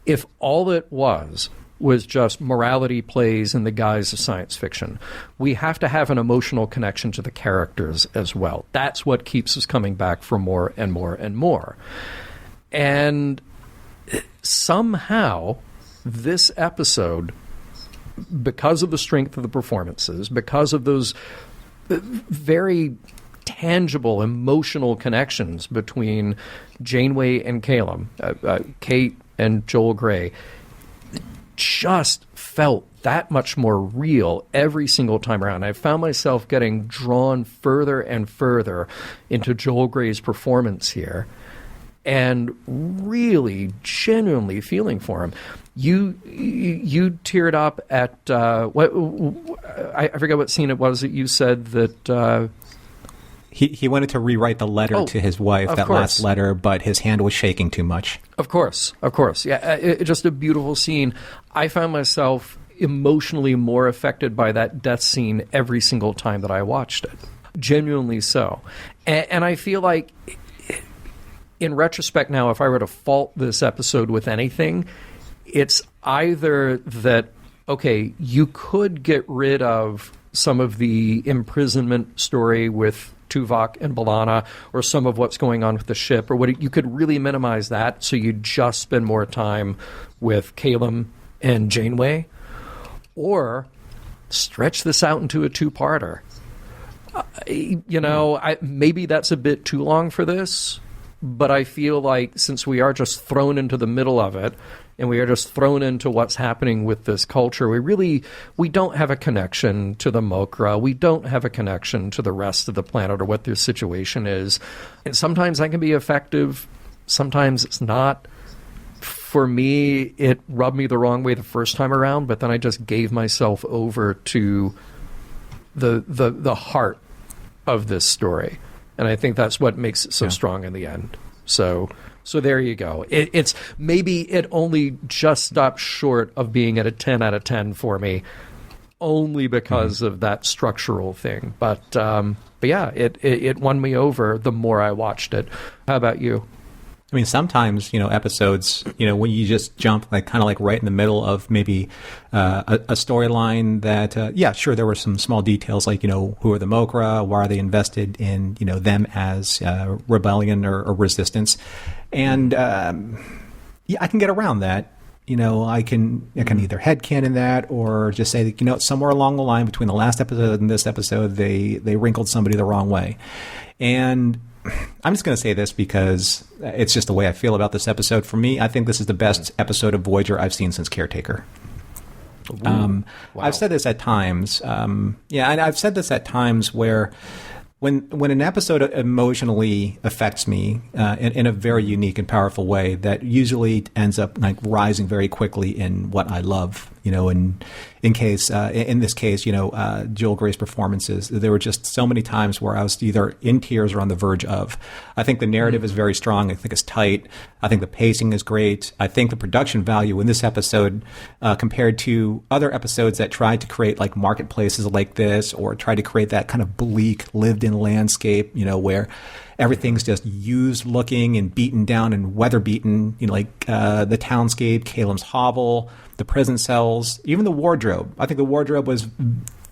if all it was just morality plays in the guise of science fiction. We have to have an emotional connection to the characters as well. That's what keeps us coming back for more and more and more. And somehow this episode, because of the strength of the performances, because of those very tangible emotional connections between Janeway and Calum, Kate and Joel Grey, just felt that much more real every single time around. I found myself getting drawn further and further into Joel Grey's performance here, and really genuinely feeling for him. You teared up at what I forget what scene it was that you said that he wanted to rewrite the letter to his wife, that course. last letter, but his hand was shaking too much. Of course. Yeah, just a beautiful scene. I found myself emotionally more affected by that death scene every single time that I watched it. Genuinely so. And I feel like, in retrospect now, if I were to fault this episode with anything, it's either that, okay, you could get rid of some of the imprisonment story with Tuvok and B'Elanna, or some of what's going on with the ship, or what you could really minimize that, so you just spend more time with Calum and Janeway, or stretch this out into a 2-parter. Maybe that's a bit too long for this, but I feel like since we are just thrown into the middle of it, and we are just thrown into what's happening with this culture, we don't have a connection to the Mokra. We don't have a connection to the rest of the planet or what their situation is. And sometimes that can be effective. Sometimes it's not. For me, it rubbed me the wrong way the first time around, but then I just gave myself over to the heart of this story. And I think that's what makes it so strong in the end. So there you go. It's maybe it only just stopped short of being at a 10 out of 10 for me, only because of that structural thing. But yeah, it won me over the more I watched it. How about you? I mean, sometimes, episodes, when you just jump kind of right in the middle of maybe a storyline that, sure, there were some small details like, who are the Mokra? Why are they invested in, them as rebellion or resistance? And I can get around that. I can either headcanon that or just say that, somewhere along the line between the last episode and this episode, they wrinkled somebody the wrong way. And I'm just going to say this because it's just the way I feel about this episode. For me, I think this is the best episode of Voyager I've seen since Caretaker. Wow. I've said this at times. And I've said this at times where when an episode emotionally affects me in a very unique and powerful way, that usually ends up rising very quickly in what I love in this case, Joel Grey's performances, there were just so many times where I was either in tears or on the verge of. I think the narrative is very strong. I think it's tight. I think the pacing is great. I think the production value in this episode, compared to other episodes that tried to create like marketplaces like this, or tried to create that kind of bleak, lived-in landscape, where everything's just used looking and beaten down and weather beaten, like the townscape, Calem's hovel, the prison cells, even the wardrobe. I think the wardrobe was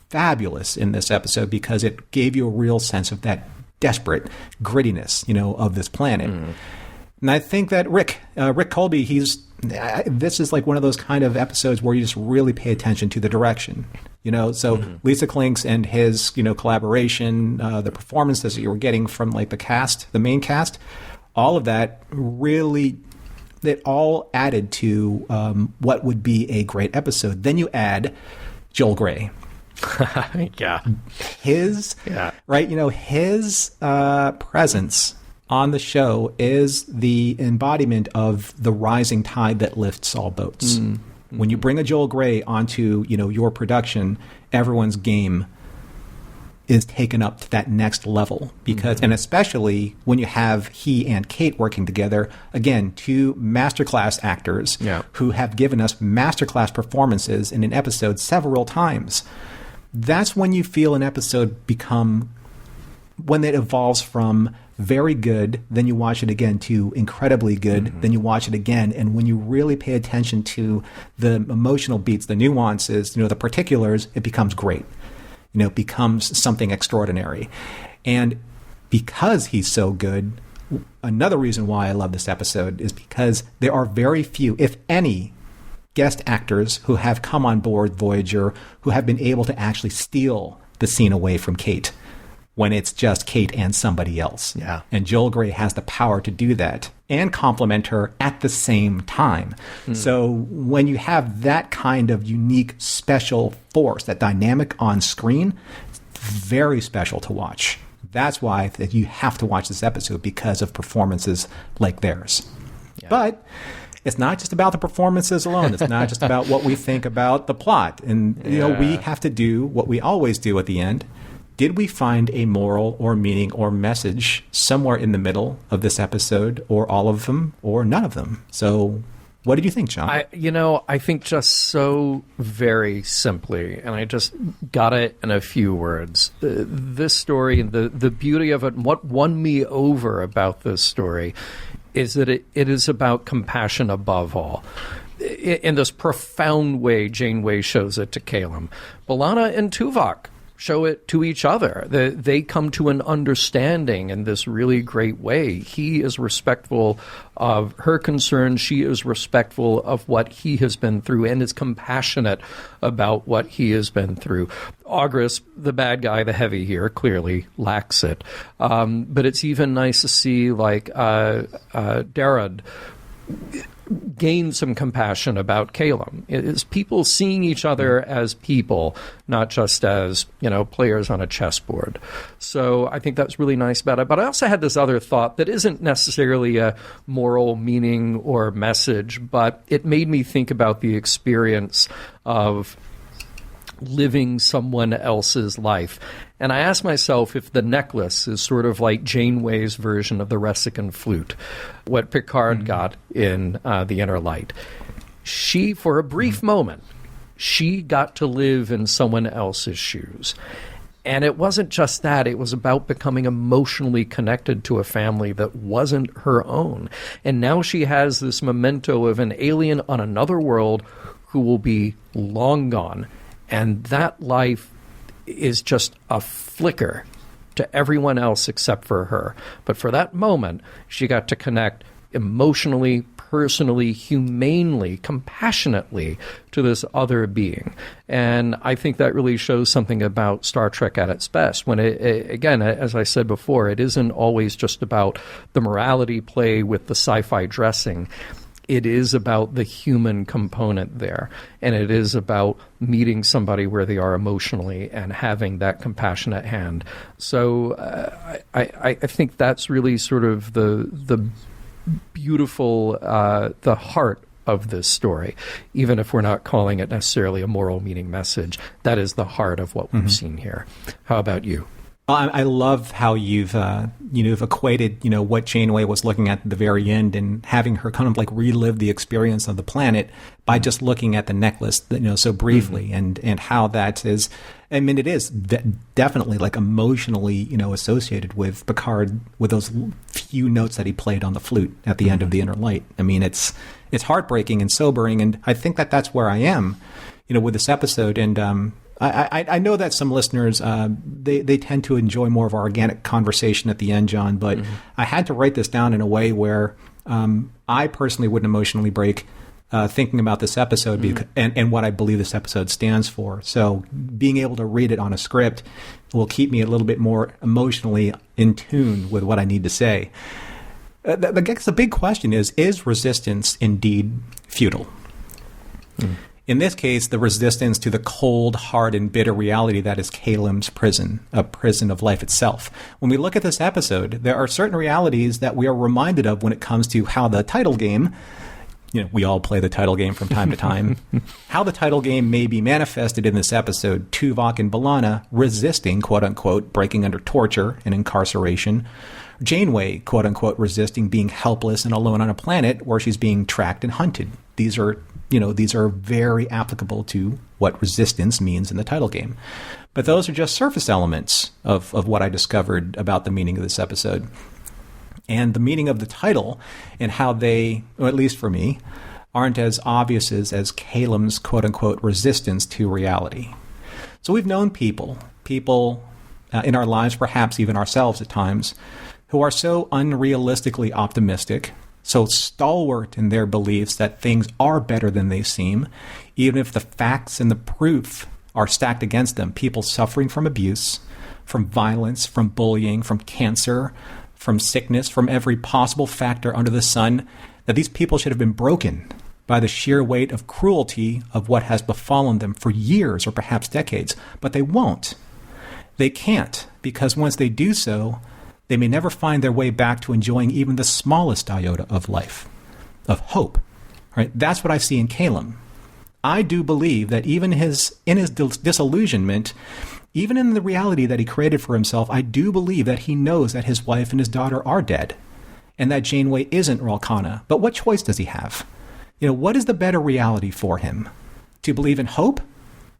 fabulous in this episode because it gave you a real sense of that desperate grittiness, of this planet. And I think that Rick Colby, this is like one of those kind of episodes where you just really pay attention to the direction. So Lisa Klinks and his, collaboration, the performances that you were getting from like the main cast, all of that really, it all added to what would be a great episode. Then you add Joel Grey. Yeah. His presence on the show is the embodiment of the rising tide that lifts all boats. When you bring a Joel Grey onto, your production, everyone's game is taken up to that next level because, and especially when you have he and Kate working together, again, two masterclass actors who have given us masterclass performances in an episode several times. That's when you feel an episode when it evolves from very good, then you watch it again, to incredibly good, then you watch it again. And when you really pay attention to the emotional beats, the nuances, the particulars, it becomes great. It becomes something extraordinary. And because he's so good, another reason why I love this episode is because there are very few, if any, guest actors who have come on board Voyager who have been able to actually steal the scene away from Kate when it's just Kate and somebody else. Yeah. And Joel Grey has the power to do that and complement her at the same time. So when you have that kind of unique, special force, that dynamic on screen, it's very special to watch. That's why that you have to watch this episode, because of performances like theirs. Yeah. But it's not just about the performances alone. It's not just about what we think about the plot. And, we have to do what we always do at the end. Did we find a moral or meaning or message somewhere in the middle of this episode, or all of them, or none of them? So what did you think, John? I think just so very simply, and I just got it in a few words. This story, the beauty of it, and what won me over about this story is that it is about compassion above all. In this profound way, Janeway shows it to Calem. B'Elanna and Tuvok show it to each other. They come to an understanding in this really great way. He is respectful of her concerns. She is respectful of what he has been through and is compassionate about what he has been through. Augrus, the bad guy, the heavy here, clearly lacks it. But it's even nice to see, Darad gain some compassion about Calem. It is people seeing each other as people, not just as, players on a chessboard. So I think that's really nice about it. But I also had this other thought that isn't necessarily a moral meaning or message, but it made me think about the experience of living someone else's life. And I asked myself if the necklace is sort of like Janeway's version of the Ressican flute, what Picard got in The Inner Light. She, for a brief moment, she got to live in someone else's shoes. And it wasn't just that. It was about becoming emotionally connected to a family that wasn't her own. And now she has this memento of an alien on another world who will be long gone. And that life is just a flicker to everyone else except for her. But for that moment, she got to connect emotionally, personally, humanely, compassionately to this other being. And I think that really shows something about Star Trek at its best. When again, as I said before, it isn't always just about the morality play with the sci-fi dressing. It is about the human component there, and it is about meeting somebody where they are emotionally and having that compassionate hand. So I think that's really sort of the beautiful, the heart of this story, even if we're not calling it necessarily a moral meaning message. That is the heart of what we've seen here. How about you? Well, I love how you've equated, what Janeway was looking at the very end and having her kind of like relive the experience of the planet by just looking at the necklace, so briefly, and how that is. I mean, it is definitely like emotionally, associated with Picard, with those few notes that he played on the flute at the end of The Inner Light. I mean, it's heartbreaking and sobering, and I think that that's where I am, with this episode. And I know that some listeners, they tend to enjoy more of our organic conversation at the end, John, but I had to write this down in a way where I personally wouldn't emotionally break thinking about this episode and what I believe this episode stands for. So being able to read it on a script will keep me a little bit more emotionally in tune with what I need to say. I guess the big question is resistance indeed futile? In this case, the resistance to the cold, hard, and bitter reality that is Kalem's prison, a prison of life itself. When we look at this episode, there are certain realities that we are reminded of when it comes to how the title game, we all play the title game from time to time, how the title game may be manifested in this episode. Tuvok and B'Elanna resisting, quote-unquote, breaking under torture and incarceration. Janeway, quote-unquote, resisting being helpless and alone on a planet where she's being tracked and hunted. These are very applicable to what resistance means in the title game. But those are just surface elements of what I discovered about the meaning of this episode. And the meaning of the title and how they, or at least for me, aren't as obvious as Kalem's quote-unquote resistance to reality. So we've known people in our lives, perhaps even ourselves at times, who are so unrealistically optimistic, so stalwart in their beliefs that things are better than they seem, even if the facts and the proof are stacked against them. People suffering from abuse, from violence, from bullying, from cancer, from sickness, from every possible factor under the sun, that these people should have been broken by the sheer weight of cruelty of what has befallen them for years or perhaps decades. But they won't. They can't, because once they do so, they may never find their way back to enjoying even the smallest iota of life, of hope. Right? That's what I see in Kalem. I do believe that even in his disillusionment, even in the reality that he created for himself, I do believe that he knows that his wife and his daughter are dead, and that Janeway isn't Ralkana. But what choice does he have? What is the better reality for him? To believe in hope?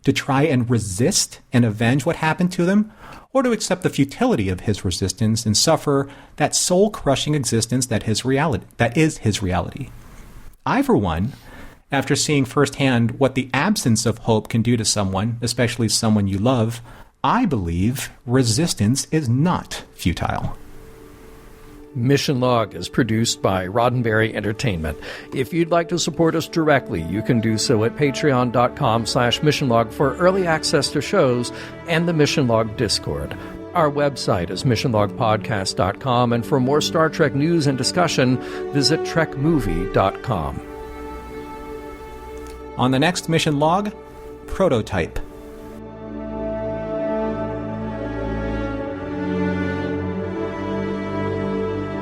To try and resist and avenge what happened to them? Or to accept the futility of his resistance and suffer that soul-crushing existence that is his reality? I, for one, after seeing firsthand what the absence of hope can do to someone, especially someone you love, I believe resistance is not futile. Mission Log is produced by Roddenberry Entertainment. If you'd like to support us directly, you can do so at patreon.com/missionlog for early access to shows and the Mission Log Discord. Our website is missionlogpodcast.com, and for more Star Trek news and discussion, visit trekmovie.com. On the next Mission Log, Prototype.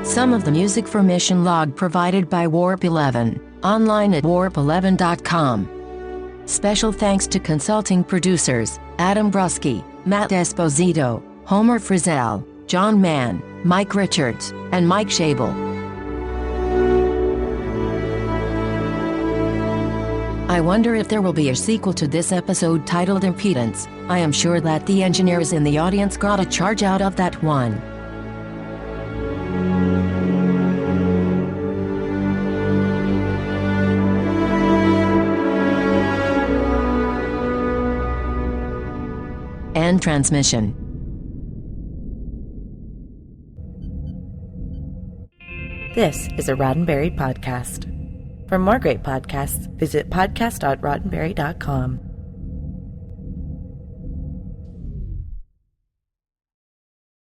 Some of the music for Mission Log provided by Warp 11, online at warp11.com. Special thanks to consulting producers, Adam Brusky, Matt Esposito, Homer Frizzell, John Mann, Mike Richards, and Mike Schabel. I wonder if there will be a sequel to this episode titled Impedance. I am sure that the engineers in the audience got a charge out of that one. End transmission. This is a Roddenberry podcast. For more great podcasts, visit podcast.roddenberry.com.